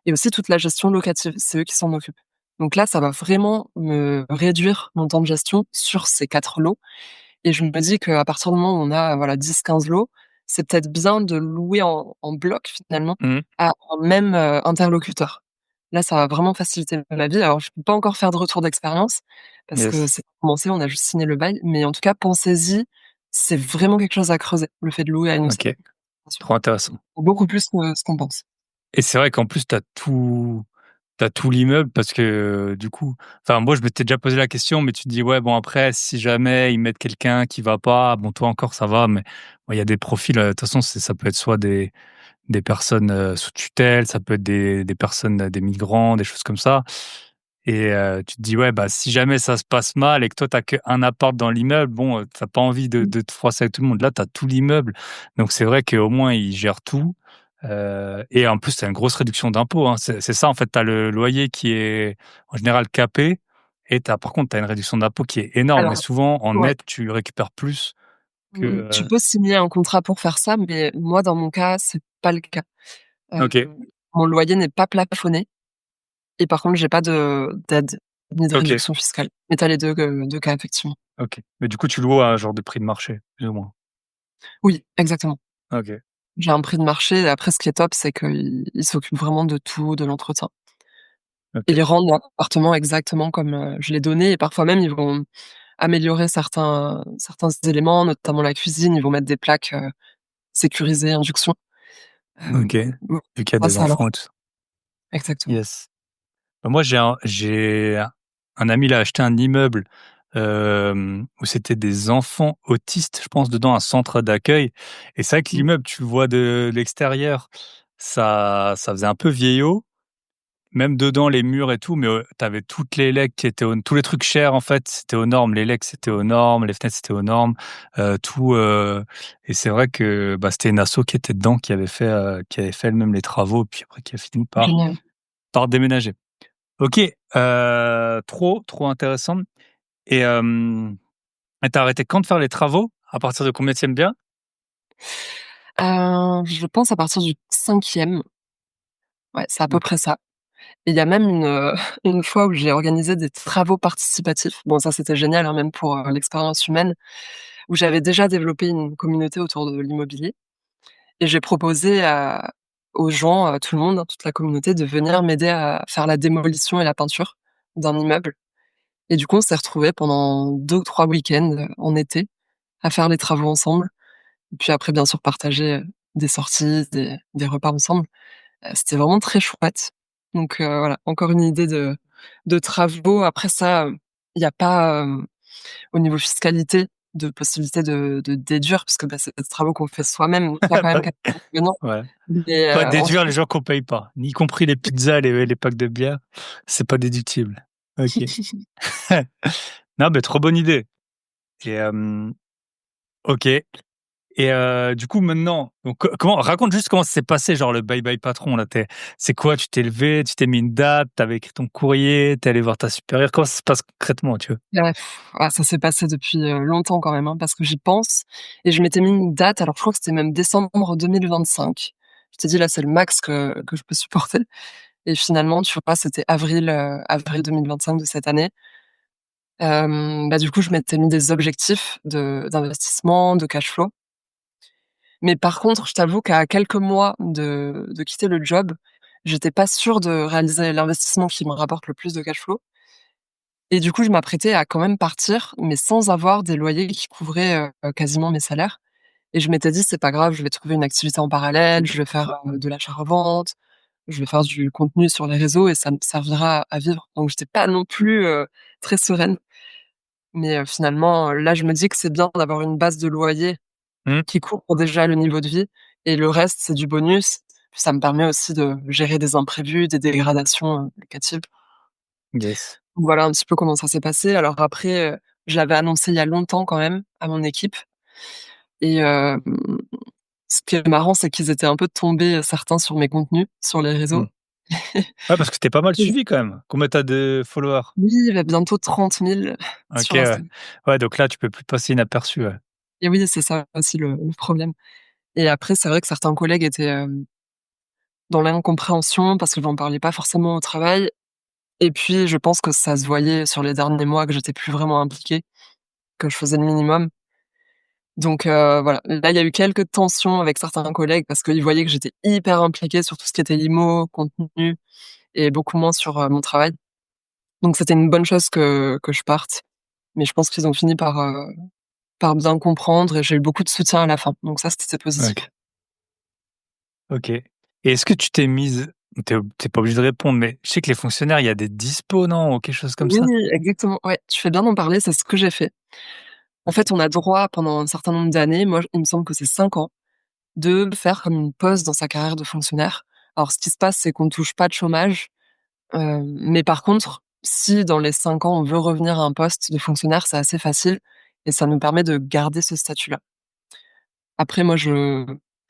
et aussi toute la gestion locative. C'est eux qui s'en occupent. Donc là, ça va vraiment me réduire mon temps de gestion sur ces 4 lots et je me dis qu'à partir du moment où on a, voilà, 10-15 lots, c'est peut-être bien de louer en bloc finalement mmh, à un même, interlocuteur. Là, ça va vraiment faciliter ma vie. Alors je peux pas encore faire de retour d'expérience parce que yes, c'est pas commencé, on a juste signé le bail, mais en tout cas pensez-y, c'est vraiment quelque chose à creuser, le fait de louer à une OK, association. trop intéressant Beaucoup plus que ce qu'on pense. et c'est vrai qu'en plus, tu as tout l'immeuble parce que, du coup enfin, moi, je m'étais déjà posé la question, mais tu te dis: «Ouais, bon, après, si jamais ils mettent quelqu'un qui va pas, bon, toi encore, ça va», mais bon, il y a des profils, de toute façon, ça peut être soit des personnes, sous tutelle, ça peut être des personnes, des migrants, des choses comme ça et tu te dis: «Ouais, bah, si jamais ça se passe mal et que toi, tu as qu'un appart dans l'immeuble, bon, tu pas envie de te froisser avec tout le monde». Là, tu as tout l'immeuble, donc c'est vrai qu'au moins, ils gèrent tout, et en plus, tu as une grosse réduction d'impôts, hein. C'est ça, en fait, tu as le loyer qui est, en général, capé et par contre, tu as une réduction d'impôt qui est énorme et Alors souvent, en ouais, net, tu récupères plus que, tu peux signer un contrat pour faire ça, mais moi, dans mon cas, c'est pas le cas. Hem, OK, Mon loyer n'est pas plafonné et par contre, j'ai pas d'aide ni de OK, réduction fiscale. Mais tu as les 2 cas effectivement. OK. Mais du coup, tu loues à un genre de prix de marché, plus ou moins? Oui, exactement. OK, J'ai un prix de marché et après ce qui est top, c'est qu'ils s'occupent vraiment de tout, de l'entretien. OK, Ils rendent l'appartement exactement comme, je l'ai donné et parfois même ils vont améliorer certains éléments, notamment la cuisine, ils vont mettre des plaques, sécurisées induction. OK. Bon, Vu qu'il y a ça, des ça enfants alors et tout ça. exactement. Yes. Bah, moi, j'ai un ami, il a acheté un immeuble, où c'était des enfants autistes, je pense, dedans, un centre d'accueil et c'est vrai que Mmh. l'immeuble, tu le vois de l'extérieur, ça faisait un peu vieillot, même dedans les murs et tout, mais t'avais toutes les legs qui étaient tous les trucs chers en fait, c'était aux normes. Les legs c'était aux normes, les fenêtres c'était aux normes, tout. Et c'est vrai que bah c'était une asso qui était dedans, qui avait fait elle-même les travaux, puis après qui a fini Génial. par déménager. Ok, trop intéressant. Et t'as arrêté quand de faire les travaux? À partir de combien tu aimes bien? Je pense à partir du 5e. Ouais, c'est à peu Ok. près ça. Et il y a même une fois où j'ai organisé des travaux participatifs. Bon, ça, c'était génial, hein, même pour, l'expérience humaine, où j'avais déjà développé une communauté autour de l'immobilier et j'ai proposé aux gens, à tout le monde, hein, toute la communauté, de venir m'aider à faire la démolition et la peinture d'un immeuble et du coup, on s'est retrouvés pendant 2 ou 3 week-ends, en été, à faire les travaux ensemble et puis après, bien sûr, partager, des sorties, des repas ensemble. C'était vraiment très chouette. Donc voilà, encore une idée de travaux. Après ça, il y a pas, au niveau fiscalité, de possibilité de déduire parce que, bah, c'est des travaux qu'on fait soi-même, donc il y a quand même quelques inconvénients. Ouais. Mais Pas déduire les ensuite gens qu'on paye pas, y compris les pizzas, les packs de bière, c'est pas déductible. Ok. Non, mais trop bonne idée. Et ok. Et du coup maintenant, donc comment raconte juste comment ça s'est passé, genre le bye bye patron là. C'est quoi? Tu t'es levé, tu t'es mis une date, t'avais écrit ton courrier, t'es allé voir ta supérieure. Comment ça se passe concrètement, tu vois? ouais, ça s'est passé depuis, longtemps quand même, hein, parce que j'y pense et je m'étais mis une date, alors je crois que c'était même décembre 2025. Je t'ai dit là, c'est le max que je peux supporter et finalement, tu vois, c'était avril 2025 de cette année. Bah, du coup, je m'étais mis des objectifs d'investissement, de cash flow. Mais par contre, je t'avoue qu'à quelques mois de quitter le job, j'étais pas sûre de réaliser l'investissement qui me rapporte le plus de cash flow et du coup, je m'apprêtais à quand même partir, mais sans avoir des loyers qui couvraient, quasiment mes salaires et je m'étais dit: «C'est pas grave, je vais trouver une activité en parallèle, je vais faire, de l'achat-revente, je vais faire du contenu sur les réseaux et ça me servira à vivre». Donc j'étais pas non plus, très sereine. Mais finalement, là, je me dis que c'est bien d'avoir une base de loyer Mmh. qui couvre déjà le niveau de vie et le reste, c'est du bonus. Puis ça me permet aussi de gérer des imprévus, des dégradations, locatives. Yes. Donc voilà un petit peu comment ça s'est passé. Alors après, je l'avais annoncé il y a longtemps quand même à mon équipe et ce qui est marrant, c'est qu'ils étaient un peu tombés, certains sur mes contenus, sur les Mmh. réseaux. Ouais, parce que tu pas mal suivi quand même. Combien tu de followers? Oui, il a bientôt 30 000 OK, sur ouais. Insta Ouais, donc là, tu peux plus passer inaperçu, ouais. et oui, c'est ça aussi le problème et après, c'est vrai que certains collègues étaient, dans l'incompréhension parce que j'en parlais pas forcément au travail et puis je pense que ça se voyait sur les derniers mois que j'étais plus vraiment impliquée, que je faisais le minimum. Donc voilà, là, il y a eu quelques tensions avec certains collègues parce qu'ils voyaient que j'étais hyper impliquée sur tout ce qui était IMO, contenu et beaucoup moins sur, mon travail. Donc c'était une bonne chose que je parte, mais je pense qu'ils ont fini par bien comprendre et j'ai eu beaucoup de soutien à la fin. Donc ça, c'était positif. OK. OK. Et est-ce que tu t'es mise tu pas obligé de répondre, mais je sais que les fonctionnaires, il y a des dispos, non? Ou quelque chose comme Oui, ça? exactement, ouais, tu fais bien d'en parler, c'est ce que j'ai fait. En fait, on a droit pendant un certain nombre d'années, moi, il me semble que c'est 5 ans, de faire comme une pause dans sa carrière de fonctionnaire. Alors ce qui se passe, c'est qu'on ne touche pas de chômage, mais par contre, si dans les 5 ans, on veut revenir à un poste de fonctionnaire, c'est assez facile et ça nous permet de garder ce statut-là. Après moi, je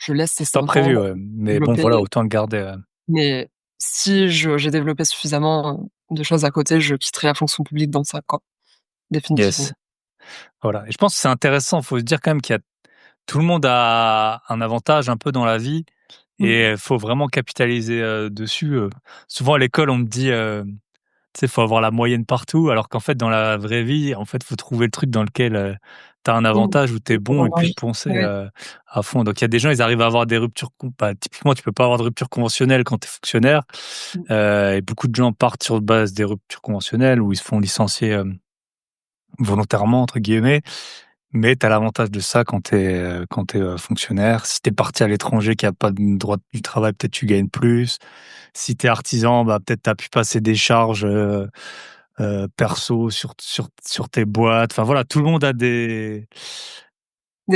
laisse ces C'est pas 5 ans prévu, ouais, mais bon, développer, voilà, autant le garder, mais si j'ai développé suffisamment de choses à côté, je quitterai la fonction publique dans 5 ans, définitivement. yes. Voilà, et je pense que c'est intéressant, faut se dire quand même qu'il y a tout le monde a un avantage un peu dans la vie Mmh. et faut vraiment capitaliser, dessus, souvent à l'école, on me dit, tu sais, faut avoir la moyenne partout, alors qu'en fait, dans la vraie vie, en fait, faut trouver le truc dans lequel, tu as un Mmh. avantage, où tu es bon et puis foncer, Ouais. à fond. Donc il y a des gens, ils arrivent à avoir des ruptures bah, typiquement, tu peux pas avoir de rupture conventionnelle quand tu es fonctionnaire, Mmh. et beaucoup de gens partent sur base des ruptures conventionnelles où ils se font licencier, «volontairement» entre guillemets. Mais tu as l'avantage de ça quand tu es, fonctionnaire. Si tu es parti à l'étranger, qu'il y a pas de droit du travail, peut-être tu gagnes plus. Si tu es artisan, bah, peut-être tu as pu passer des charges, perso sur tes boîtes. Enfin voilà, Des tout le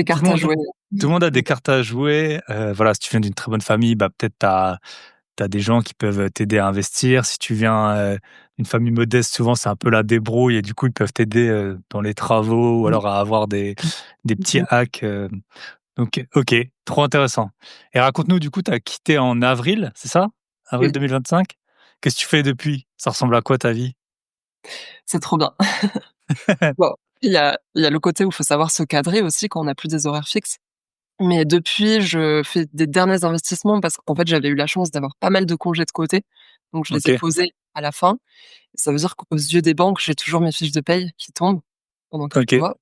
cartes à monde jouer. tout le monde a des cartes à jouer. Voilà, si tu viens d'une très bonne famille, bah, peut-être tu as as des gens qui peuvent t'aider à investir. Si tu viens, d'une famille modeste, souvent c'est un peu la débrouille et du coup, ils peuvent t'aider, dans les travaux ou Mmh. alors à avoir des petits Mmh. hacks, donc OK, trop intéressant et raconte-nous du coup, tu as quitté en avril, c'est ça? Avril Oui, 2025? Qu'est-ce que tu fais depuis? Ça ressemble à quoi ta vie? c'est trop bien. Bon, il y a le côté où il faut savoir se cadrer aussi quand on n'a plus des horaires fixes. Mais depuis, je fais des derniers investissements parce qu'en fait, j'avais eu la chance d'avoir pas mal de congés de côté, donc je les ai OK, posés à la fin. Ça veut dire qu'aux yeux des banques, j'ai toujours mes fiches de paye qui tombent pendant quelques OK, mois.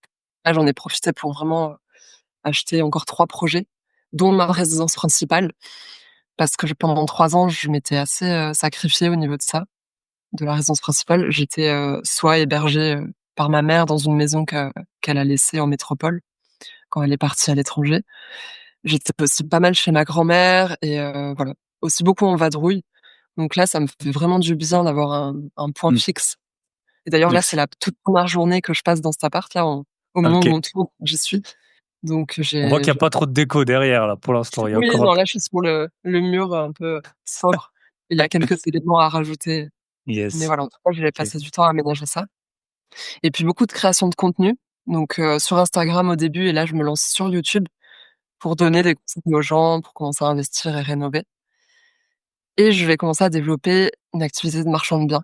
Là, j'en ai profité pour vraiment, acheter encore 3 projets, dont ma résidence principale, parce que pendant 3 ans, je m'étais assez, sacrifiée au niveau de ça, de la résidence principale. J'étais, soit hébergée, par ma mère dans une maison qu'elle a laissée en métropole quand elle est partie à l'étranger. J'étais aussi pas mal chez ma grand-mère et voilà, aussi beaucoup en vadrouille. Donc là, ça me fait vraiment du bien d'avoir un point mmh, fixe. Et d'ailleurs là, c'est yes, la toute première journée que je passe dans cet appart là, au moment où OK. on tourne, j'y suis. Donc On voit qu'il y a j'ai pas trop de déco derrière là, pour l'instant. Il y a oui, encore un non, p là, je suis sur le mur un peu sobre. Il y a quelques éléments à rajouter, mais yes, voilà, en tout cas, j'ai OK. passé du temps à aménager ça et puis beaucoup de création de contenu. Donc sur Instagram au début et là, je me lance sur YouTube pour donner des conseils aux gens, pour commencer à investir et rénover. Et je vais commencer à développer une activité de marchand de biens,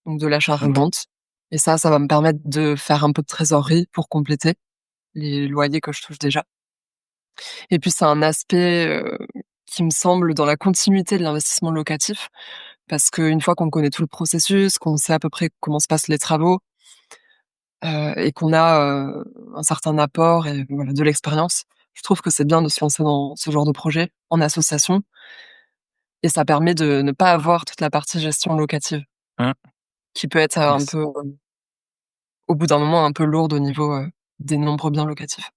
donc de OK. l'achat-revente. Et ça va me permettre de faire un peu de trésorerie pour compléter les loyers que je touche déjà. Et puis c'est un aspect, qui me semble dans la continuité de l'investissement locatif, parce qu'une fois qu'on connaît tout le processus, qu'on sait à peu près comment se passent les travaux, et qu'on a, un certain apport et voilà, de l'expérience, je trouve que c'est bien de se lancer dans ce genre de projet en association et ça permet de ne pas avoir toute la partie gestion locative Mmh, qui peut être, un yes. peu, au bout d'un moment, un peu lourde au niveau, des nombreux biens locatifs.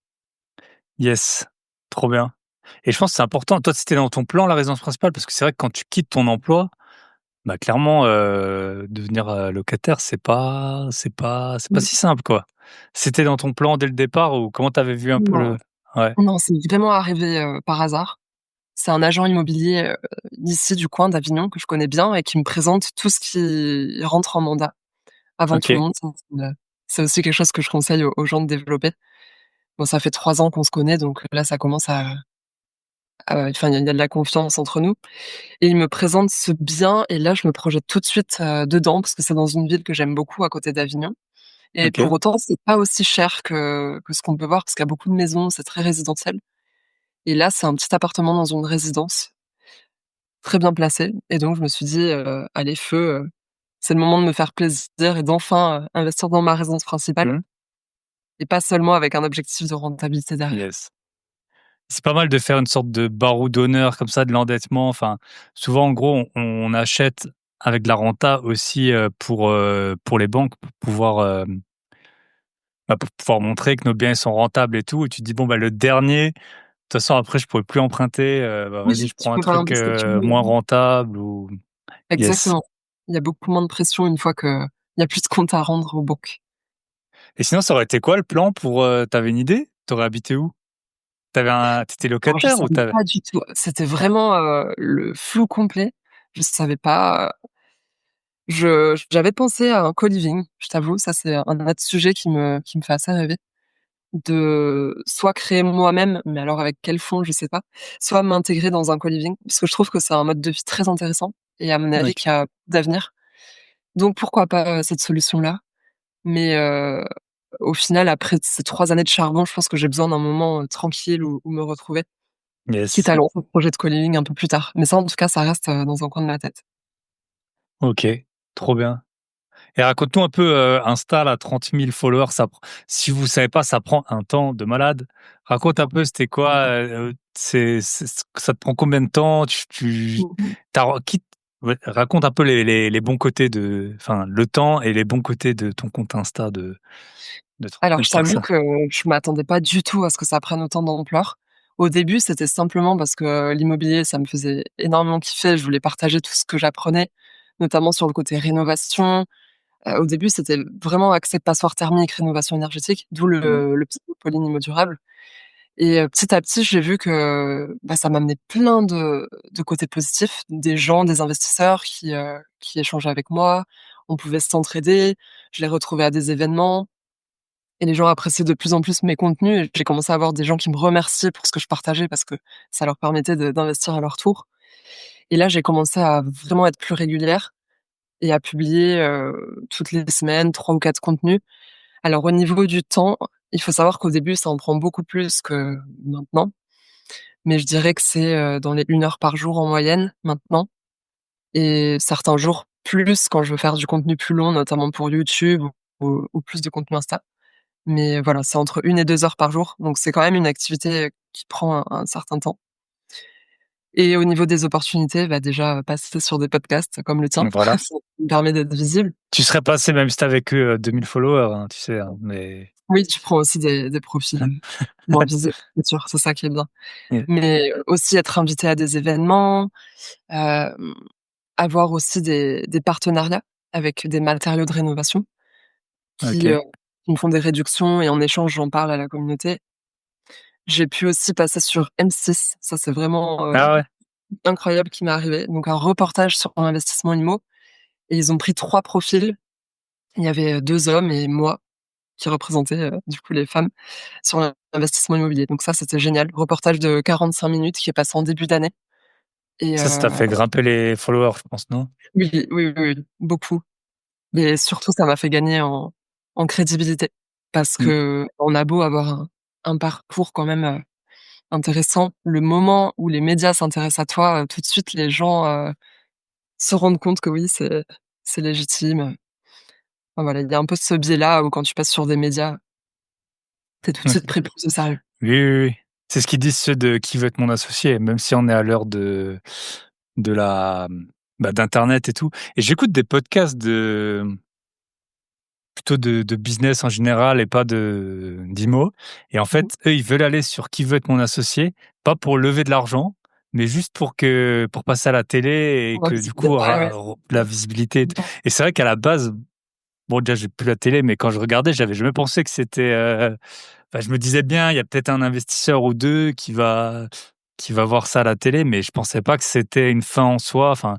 Yes, trop bien et je pense que c'est important. Toi, c'était dans ton plan, la résidence principale? Parce que c'est vrai que quand tu quittes ton emploi, bah, clairement, devenir, locataire, c'est pas Mmh. si simple, quoi. C'était dans ton plan dès le départ ou comment tu avais vu un peu Non, le ouais, non, c'est vraiment arrivé, par hasard. C'est un agent immobilier, d'ici du coin d'Avignon que je connais bien et qui me présente tout ce qui rentre en mandat avant tout le OK, monde. Ça, c'est aussi quelque chose que je conseille aux gens de développer. Bon, ça fait 3 ans qu'on se connaît, donc là, ça commence enfin, il y a de la confiance entre nous et il me présente ce bien et là, je me projette tout de suite, dedans parce que c'est dans une ville que j'aime beaucoup à côté d'Avignon et OK, pour autant, c'est pas aussi cher que ce qu'on peut voir parce qu'il y a beaucoup de maisons, c'est très résidentiel et là, c'est un petit appartement dans une résidence, très bien placé et donc je me suis dit, «Allez feu, c'est le moment de me faire plaisir et d'enfin, investir dans ma résidence principale mmh, et pas seulement avec un objectif de rentabilité derrière». yes. C'est pas mal de faire une sorte de barreau d'honneur comme ça, de l'endettement. Enfin, souvent, en gros, on achète avec de la renta aussi, pour les banques, pour pouvoir, bah, pour pouvoir montrer que nos biens, ils sont rentables et tout et tu te dis: «Bon, bah, le dernier, de toute façon, après, je pourrais plus emprunter, bah, vas-y, Oui, je tu prends un peux faire un truc, peu ce que tu veux. moins rentable» ou yes. Exactement. Il y a beaucoup moins de pression une fois qu'il y a plus de comptes à rendre aux banques. Et sinon, ça aurait été quoi le plan pour, tu une idée? Tu aurais habité où? Tu Alors je locataire ou savais tu pas du tout. C'était vraiment, le flou complet. Je savais pas, j'avais pensé à un co-living, je t'avoue, ça c'est un autre sujet qui me fait assez rêver. De soit créer moi-même, mais alors avec quel fonds, je sais pas, soit m'intégrer dans un co-living, parce que je trouve que c'est un mode de vie très intéressant et à mon avis OK, qui a d'avenir. Donc pourquoi pas, cette solution-là? Mais au final, après ces 3 années de charbon, je pense que j'ai besoin d'un moment, tranquille où me retrouver, quitte yes. à lancer un projet de co-living un peu plus tard. Mais ça, en tout cas, ça reste, dans un coin de ma tête. OK, trop bien. Et raconte-nous un peu, Insta là, 30 000 followers, ça pr si vous savez pas, ça prend un temps de malade. Raconte un peu, c'était quoi, c'est ça te prend combien de temps? Mmh mh. Tu as ouais, raconte un peu les bons côtés de enfin, le temps et les bons côtés de ton compte Insta de 30 Alors 000 je t'avoue personnes. que je m'attendais pas du tout à ce que ça prenne autant d'ampleur. Au début, c'était simplement parce que l'immobilier, ça me faisait énormément kiffer. Je voulais partager tout ce que j'apprenais, notamment sur le côté rénovation. Au début, c'était vraiment axé passoire thermique, rénovation énergétique, d'où Mmh. le pseudo Pauline Immo Durable Et petit à petit, j'ai vu que, ça m'amenait plein de côtés positifs, des gens, des investisseurs qui échangeaient avec moi. On pouvait s'entraider. Je les retrouvais à des événements et les gens appréciaient de plus en plus mes contenus et j'ai commencé à avoir des gens qui me remerciaient pour ce que je partageais parce que ça leur permettait d'investir à leur tour. Et là, j'ai commencé à vraiment être plus régulière et à publier, toutes les semaines 3 ou 4 contenus. Alors au niveau du temps, il faut savoir qu'au début, ça en prend beaucoup plus que maintenant, mais je dirais que c'est, dans les 1 heure par jour en moyenne maintenant et certains jours plus quand je veux faire du contenu plus long, notamment pour YouTube ou plus de contenu Insta. Mais voilà, c'est entre 1 et 2 heures par jour, donc c'est quand même une activité, qui prend un certain temps. Et au niveau des opportunités, déjà, passer sur des podcasts comme le tien, Voilà. ça me permet d'être visible. Tu serais passé même si tu avais que, 2 000 followers, hein, tu sais, hein, mais Oui, tu prends aussi des profils, moins visibles, c'est sûr, c'est ça qui est bien. yeah, Mais aussi être invité à des événements, hem, avoir aussi des partenariats avec des matériaux de rénovation qui, OK. qui me font des réductions et en échange, j'en parle à la communauté. J'ai pu aussi passer sur M6, ça c'est vraiment, Ah ouais? incroyable qui m'est arrivé. Donc un reportage sur l'investissement IMO et ils ont pris 3 profils. Il y avait, 2 hommes et moi qui représentais, du coup les femmes sur l'investissement immobilier. Donc ça, c'était génial. Reportage de 45 minutes qui est passé en début d'année et Ça t'a fait grimper les followers, je pense, non? oui, oui, oui, oui, beaucoup. Et surtout, ça m'a fait gagner en crédibilité parce Mmh. qu'on a beau avoir un parcours quand même, intéressant, le moment où les médias s'intéressent à toi, tout de suite les gens, se rendent compte que oui, c'est légitime. Enfin voilà, il y a un peu ce biais-là où quand tu passes sur des médias, tu es tout de suite OK. pris plus au sérieux. Oui, oui, oui. C'est ce qu'ils disent ceux de «Qui veut être mon associé?» même si on est à l'heure de la, d'internet et tout et j'écoute des podcasts plutôt de business en général et pas d'IMO et en Mmh. fait, eux, ils veulent aller sur «Qui veut être mon associé?» pas pour lever de l'argent, mais juste pour passer à la télé et Pour la que du visibilité. coup, Ouais, ouais. la visibilité Mmh. et c'est vrai qu'à la base, bon, déjà, j'ai plus la télé, mais quand je regardais, j'avais jamais pensé que c'était, je me disais bien: «Il y a peut-être un investisseur ou 2 qui va voir ça à la télé», mais je pensais pas que c'était une fin en soi. Enfin,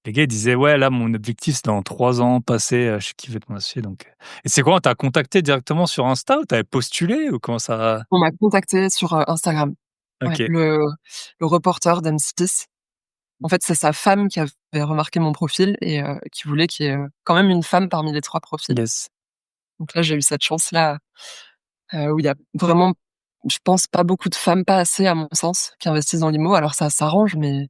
les gars, ils disaient: «Ouais, là, mon objectif, c'est dans 3 ans passer, chez Qui veut être mon associé», donc et c'est quoi? On t'a contacté directement sur Insta ou tu avais postulé ou comment ça On m'a contacté sur, Instagram. Ouais, OK. le reporter d'M6, en fait, c'est sa femme qui avait remarqué mon profil et qui voulait qu'il y ait, quand même une femme parmi les 3 profils. Yes. Donc là, j'ai eu cette chance-là, où il y a vraiment, je pense, pas beaucoup de femmes, pas assez à mon sens, qui investissent dans l'IMO. Alors ça s'arrange, mais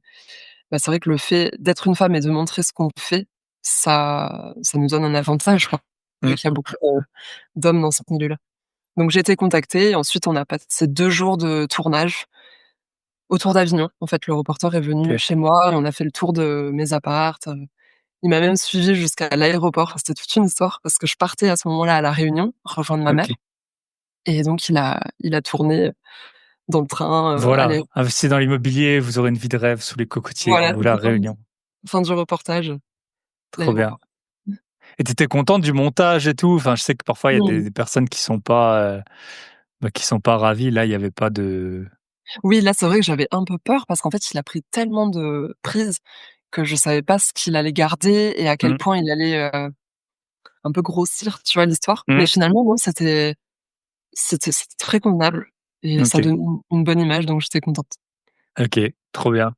c'est vrai que le fait d'être une femme et de montrer ce qu'on fait, ça nous donne un avantage, quoi, vu Mmh. qu'il y a beaucoup, d'hommes dans ce milieu-là. Donc j'ai été contactée et ensuite on a passé 2 jours de tournage autour d'Avignon. En fait, le reporter est venu OK. chez moi et on a fait le tour de mes apparts, il m'a même suivie jusqu'à l'aéroport. Enfin, c'était toute une histoire parce que je partais à ce moment-là à La Réunion, rejoindre ma OK. mère et donc il a tourné dans le train, à Voilà, l'aé investissez dans l'immobilier, vous aurez une vie de rêve sous les cocotiers, voilà, ou La c'était ça. Réunion. Fin du reportage, Trop bien. l'aéroport. Et tu étais contente du montage et tout? Enfin, je sais que parfois il y a des Mmh. des personnes qui sont pas ravies. Là, il y avait pas de Oui, là, c'est vrai que j'avais un peu peur parce qu'en fait, il a pris tellement de prises que je savais pas ce qu'il allait garder et à quel mmh, point il allait, un peu grossir, tu vois, l'histoire. Mais mmh, finalement, non, c'était très convenable et ça OK, donne une bonne image, donc j'étais contente. OK, trop bien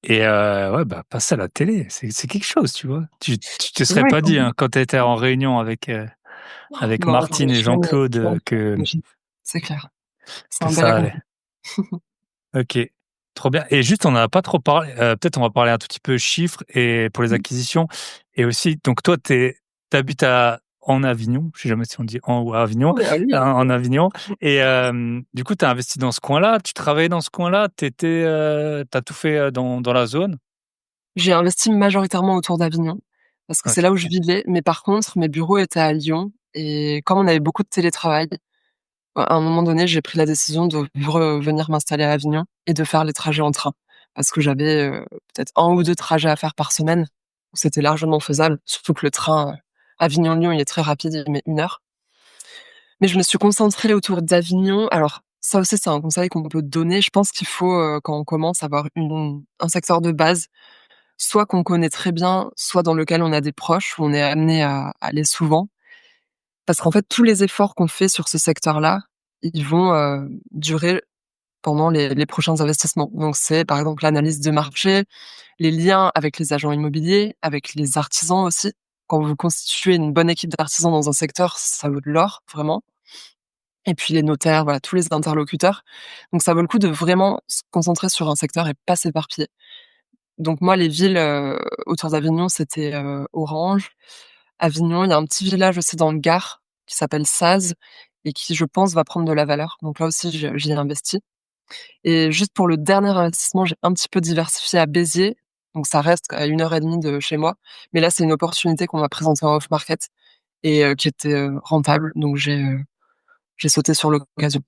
et ouais, passer à la télé, c'est quelque chose, tu vois? Tu te serais Ouais, pas quand dit, même. hein, quand tu étais en réunion avec Non, Martine et Jean-Claude, c'est clair. C'est que un bel ça allait. accompli. OK, trop bien et juste, on n'en a pas trop parlé, peut-être on va parler un tout petit peu chiffres et pour les Mmh. acquisitions et aussi donc toi, tu habites en Avignon, je sais jamais si on dit en ou à Avignon, Oui, ah oui. en Avignon et du coup, tu as investi dans ce coin-là, tu travaillais dans ce coin-là, tu as tout fait, dans la zone? J'ai investi majoritairement autour d'Avignon, parce que c'est OK. là où je vivais, mais par contre, mes bureaux étaient à Lyon et comme on avait beaucoup de télétravail, à un moment donné, j'ai pris la décision de revenir m'installer à Avignon et de faire les trajets en train. Parce que j'avais, peut-être 1 ou 2 trajets à faire par semaine, c'était largement faisable, surtout que le train, Avignon-Lyon, il est très rapide, il met 1 heure. Mais je me suis concentrée autour d'Avignon. Alors, Ça aussi, c'est un conseil qu'on peut donner. Je pense qu'il faut, quand on commence, avoir un secteur de base, soit qu'on connaît très bien, soit dans lequel on a des proches, où on est amené à aller souvent. Parce qu'en fait, tous les efforts qu'on fait sur ce secteur-là, ils vont, durer pendant les prochains investissements. Donc c'est, par exemple, l'analyse de marché, les liens avec les agents immobiliers, avec les artisans aussi. Quand vous constituez une bonne équipe d'artisans dans un secteur, ça vaut de l'or, vraiment. Et puis les notaires, voilà, tous les interlocuteurs. Donc ça vaut le coup de vraiment se concentrer sur un secteur et pas s'éparpiller. Donc moi, les villes, autour d'Avignon, c'était, Orange. Avignon, il y a un petit village aussi dans le Gard qui s'appelle Saz et qui, je pense, va prendre de la valeur. Donc là aussi, j'y ai investi. Et juste pour le dernier investissement, j'ai un petit peu diversifié à Béziers, donc ça reste à 1 heure et demie de chez moi. Mais là, c'est une opportunité qu'on m'a présentée en off market et qui était, rentable, donc j'ai sauté sur l'occasion.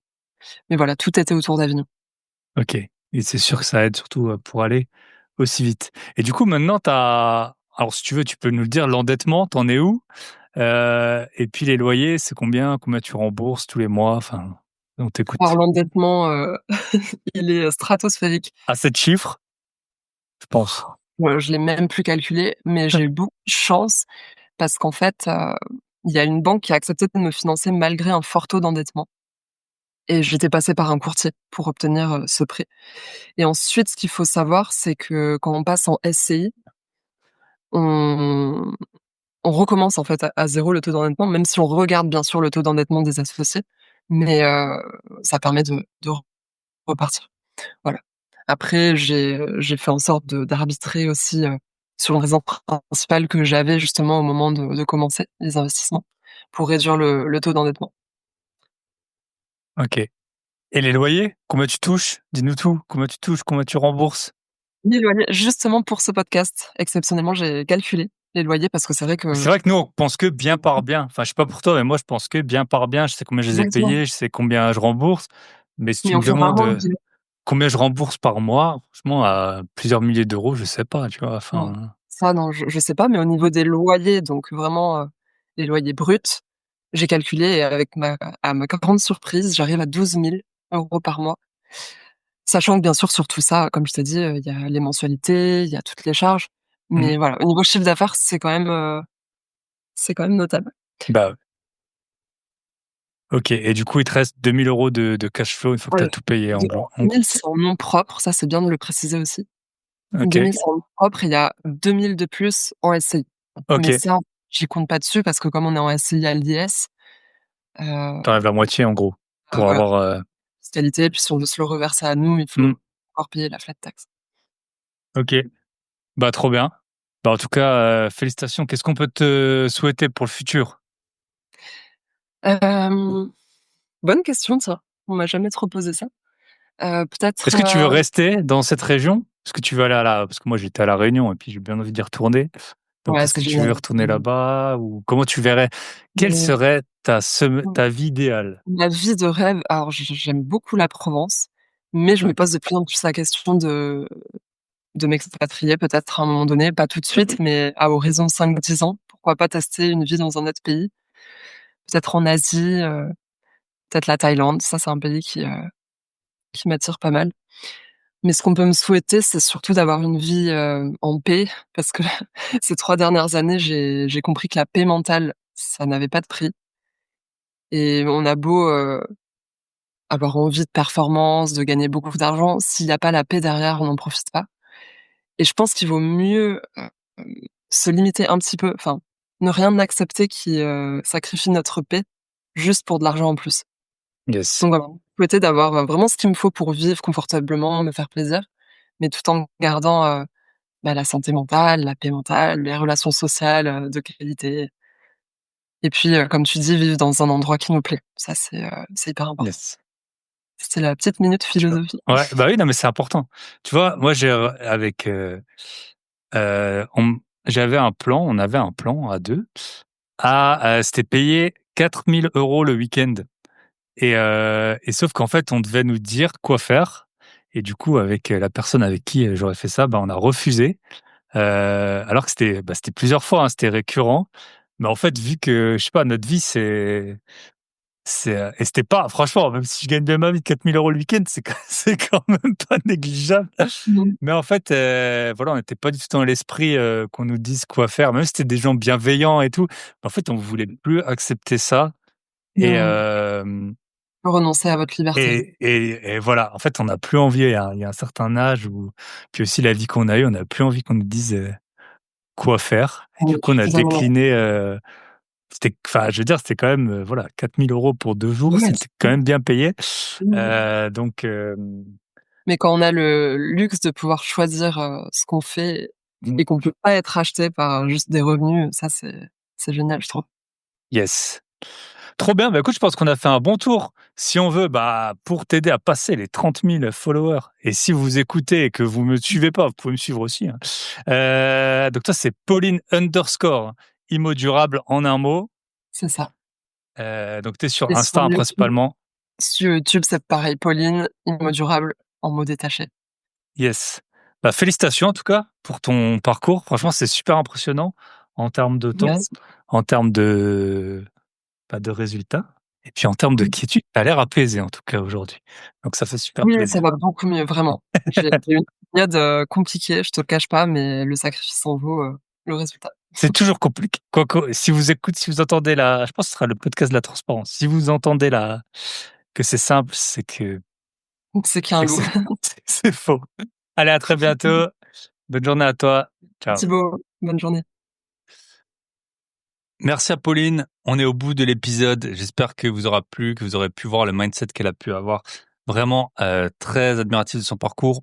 Mais voilà, tout était autour d'Avignon. OK, et c'est sûr que ça aide surtout, pour aller aussi vite. Et du coup, maintenant, alors si tu veux, tu peux nous le dire, l'endettement, tu en es où? Et puis les loyers, c'est combien? Combien tu rembourses tous les mois? Enfin, on Alors t'écoute. l'endettement, il est, stratosphérique. À 7 chiffres, je pense. Je l'ai même plus calculé, mais j'ai eu beaucoup de chance parce qu'en fait, il y a une banque qui a accepté de me financer malgré un fort taux d'endettement et j'étais passée par un courtier pour obtenir, ce prêt. Et ensuite, ce qu'il faut savoir, c'est que quand on passe en SCI, on on recommence en fait à 0 le taux d'endettement, même si on regarde bien sûr le taux d'endettement des associés, mais ça permet de repartir. Voilà. Après j'ai fait en sorte d'arbitrer aussi, sur une raison principale que j'avais justement au moment de commencer les investissements, pour réduire le taux d'endettement. OK. Et les loyers? Combien tu touches? Dis-nous tout. Combien tu touches? Combien tu rembourses? Les loyers, justement pour ce podcast, exceptionnellement, j'ai calculé les loyers parce que c'est vrai C'est que vrai que nous, on pense que bien par bien. Enfin, je sais pas pour toi, mais moi, je pense que bien par bien. Je sais combien je les ai exactement, payés, je sais combien je rembourse. Mais si tu mais me on fait demandes, rarement le bilan. combien je rembourse par mois, franchement, à plusieurs milliers d'euros, je sais pas, tu vois? Non, Enfin, ça non, je sais pas, mais au niveau des loyers, donc vraiment, les loyers bruts, j'ai calculé et avec ma grande surprise, j'arrive à 12 000 € par mois. Sachant que bien sûr sur tout ça, comme je t'ai dit, il y a les mensualités, il y a toutes les charges. mmh, Mais voilà, au niveau chiffre d'affaires, c'est quand même notable. bah, OK, et du coup, il te reste 2 000 € de cash flow une fois que tu as Ouais, tout payé en gros, 2 000 c'est en nom propre, ça c'est bien de le préciser aussi. 2 000 OK, c'est en nom propre et il y a 2 000 de plus en SCI. Mais OK. ça, j'y compte pas dessus parce que comme on est en SCI à l'IS, heu, Tu enlèves la moitié en gros pour voilà, avoir, fiscalité, puis si on veut se le reverser à nous, il mmh, faut encore payer la flat tax. OK. Bah, trop bien. Bah, en tout cas, félicitations. Qu'est-ce qu'on peut te souhaiter pour le futur? Hem, Bonne question, tiens, on m'a jamais trop posé ça. Est-ce Peut-être, que tu veux rester dans cette région? Est-ce que tu veux aller parce que moi j'étais à La Réunion et puis j'ai bien envie d'y retourner. Donc ouais, est-ce c'est que tu veux génial. retourner là-bas ou comment tu verrais? Quelle Mais serait mmh, ta vie idéale? ma vie de rêve, alors j'aime beaucoup la Provence, mais je me Ouais. pose de plus en plus la question de m'expatrier peut-être à un moment donné, pas tout de suite, mais à horizon 5-10 ans. Pourquoi pas tester une vie dans un autre pays? Peut-être en Asie, peut-être la Thaïlande. Ça, c'est un pays qui m'attire pas mal. Mais ce qu'on peut me souhaiter, c'est surtout d'avoir une vie, en paix parce que ces 3 dernières années, j'ai compris que la paix mentale, ça n'avait pas de prix et on a beau, avoir envie de performance, de gagner beaucoup d'argent, s'il y a pas la paix derrière, on n'en profite pas et je pense qu'il vaut mieux, se limiter un petit peu, enfin, ne rien accepter qui, sacrifie notre paix, juste pour de l'argent en plus. Yes. Donc voilà, souhaiter d'avoir, vraiment ce qu'il me faut pour vivre confortablement, me faire plaisir, mais tout en gardant, bah, la santé mentale, la paix mentale, les relations sociales, de qualité et puis, comme tu dis, vivre dans un endroit qui nous plaît. Ça, c'est hyper important. Yes. C'était la petite minute Tu vois? philosophie. Ouais, bah, oui, non, mais c'est important. Tu vois, moi j'ai avec, j'avais un plan, on avait un plan à 2 c'était payer 4 000 € le week-end. Et sauf qu'en fait, on devait nous dire quoi faire et du coup, avec, la personne avec qui, j'aurais fait ça, bah, on a refusé, alors que c'était plusieurs fois, hein, c'était récurrent. Mais en fait, vu que, je sais pas, notre vie, Et c'était pas, franchement, même si je gagne bien ma vie de 4 000 € le week-end, c'est quand même pas négligeable. Mmh. Mais en fait, voilà, on n'était pas du tout dans l'esprit qu'on nous dise quoi faire. Même si c'était des gens bienveillants et tout, en fait, on voulait plus accepter ça. Et, Mmh. euh, Renoncer à votre liberté. et voilà, en fait, on n'a plus envie. Il y a un certain âge où, puis aussi la vie qu'on a eue, on n'a plus envie qu'on nous dise quoi faire. Et Oui, du coup, je on suis a totalement d'accord. décliné. Enfin, je veux dire, c'était quand même, voilà, 4 000 € pour 2 jours, Ouais, c'était quand même bien payé. mmh. Donc, Mais quand on a le luxe de pouvoir choisir, ce qu'on fait mmh, et qu'on peut pas être acheté par juste des revenus, ça c'est génial, je trouve. yes. Trop bien, bah, écoute, je pense qu'on a fait un bon tour. Si on veut, bah, pour t'aider à passer les 30 000 followers, et si vous écoutez et que vous me suivez pas, vous pouvez me suivre aussi, hein. Donc toi, c'est Pauline underscore Immo Durable en un mot. C'est ça. Donc tu es sur Et sur Insta, hein, YouTube principalement. sur YouTube, c'est pareil, Pauline, Immo Durable en mots détachés. Yes. Bah, félicitations en tout cas pour ton parcours. Franchement, c'est super impressionnant en termes de temps, Merci. en termes de, bah, de résultats, et puis en termes de quiétude. Tu as l'air apaisé en tout cas aujourd'hui. Donc ça fait super Oui, ça plaisir. va beaucoup mieux, vraiment. J'ai eu une période, compliquée, je te le cache pas, mais le sacrifice en vaut, le résultat. C'est toujours compliqué. Quoique, si vous entendez je pense que ce sera le podcast de la transparence. Si vous entendez que c'est simple, C'est qu'il y a un c'est que loup. c'est faux. Allez, à très bientôt. Bonne journée à toi. Ciao. Thibaut, bonne journée. Merci à Pauline. On est au bout de l'épisode. J'espère que vous aura plu, que vous aurez pu voir le mindset qu'elle a pu avoir. Vraiment très admiratif de son parcours.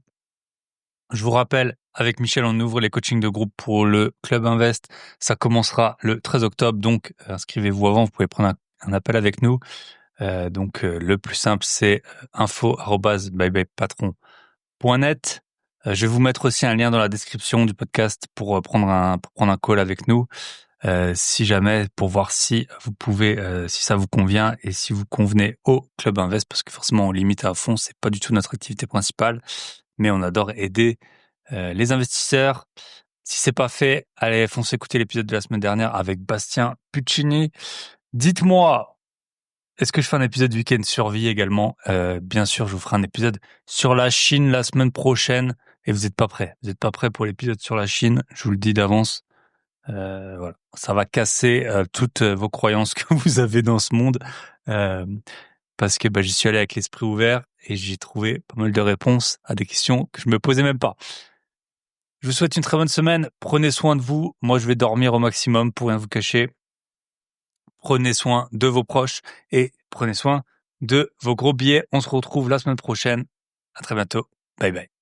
Je vous rappelle, avec Michel, on ouvre les coachings de groupe pour le Club Invest. Ça commencera le 13 octobre, donc inscrivez-vous avant. Vous pouvez prendre un appel avec nous. Le plus simple, c'est info@byebyepatron.net. Je vais vous mettre aussi un lien dans la description du podcast pour prendre un call avec nous. Si jamais, pour voir si vous pouvez, si ça vous convient et si vous convenez au Club Invest, parce que forcément on limite à fond, c'est pas du tout notre activité principale, mais on adore aider les investisseurs. Si c'est pas fait, allez foncez écouter l'épisode de la semaine dernière avec Bastien Puccini. Dites-moi, est-ce que je fais un épisode week-end survie également? Bien sûr, je vous ferai un épisode sur la Chine la semaine prochaine. Et vous n'êtes pas prêts. Vous n'êtes pas prêts pour l'épisode sur la Chine. Je vous le dis d'avance. Voilà, ça va casser toutes vos croyances que vous avez dans ce monde, euh, parce que j'y suis allé avec l'esprit ouvert et j'ai trouvé pas mal de réponses à des questions que je me posais même pas. Je vous souhaite une très bonne semaine. Prenez soin de vous. Moi, je vais dormir au maximum pour rien vous cacher. Prenez soin de vos proches et prenez soin de vos gros billets. On se retrouve la semaine prochaine. À très bientôt. Bye bye.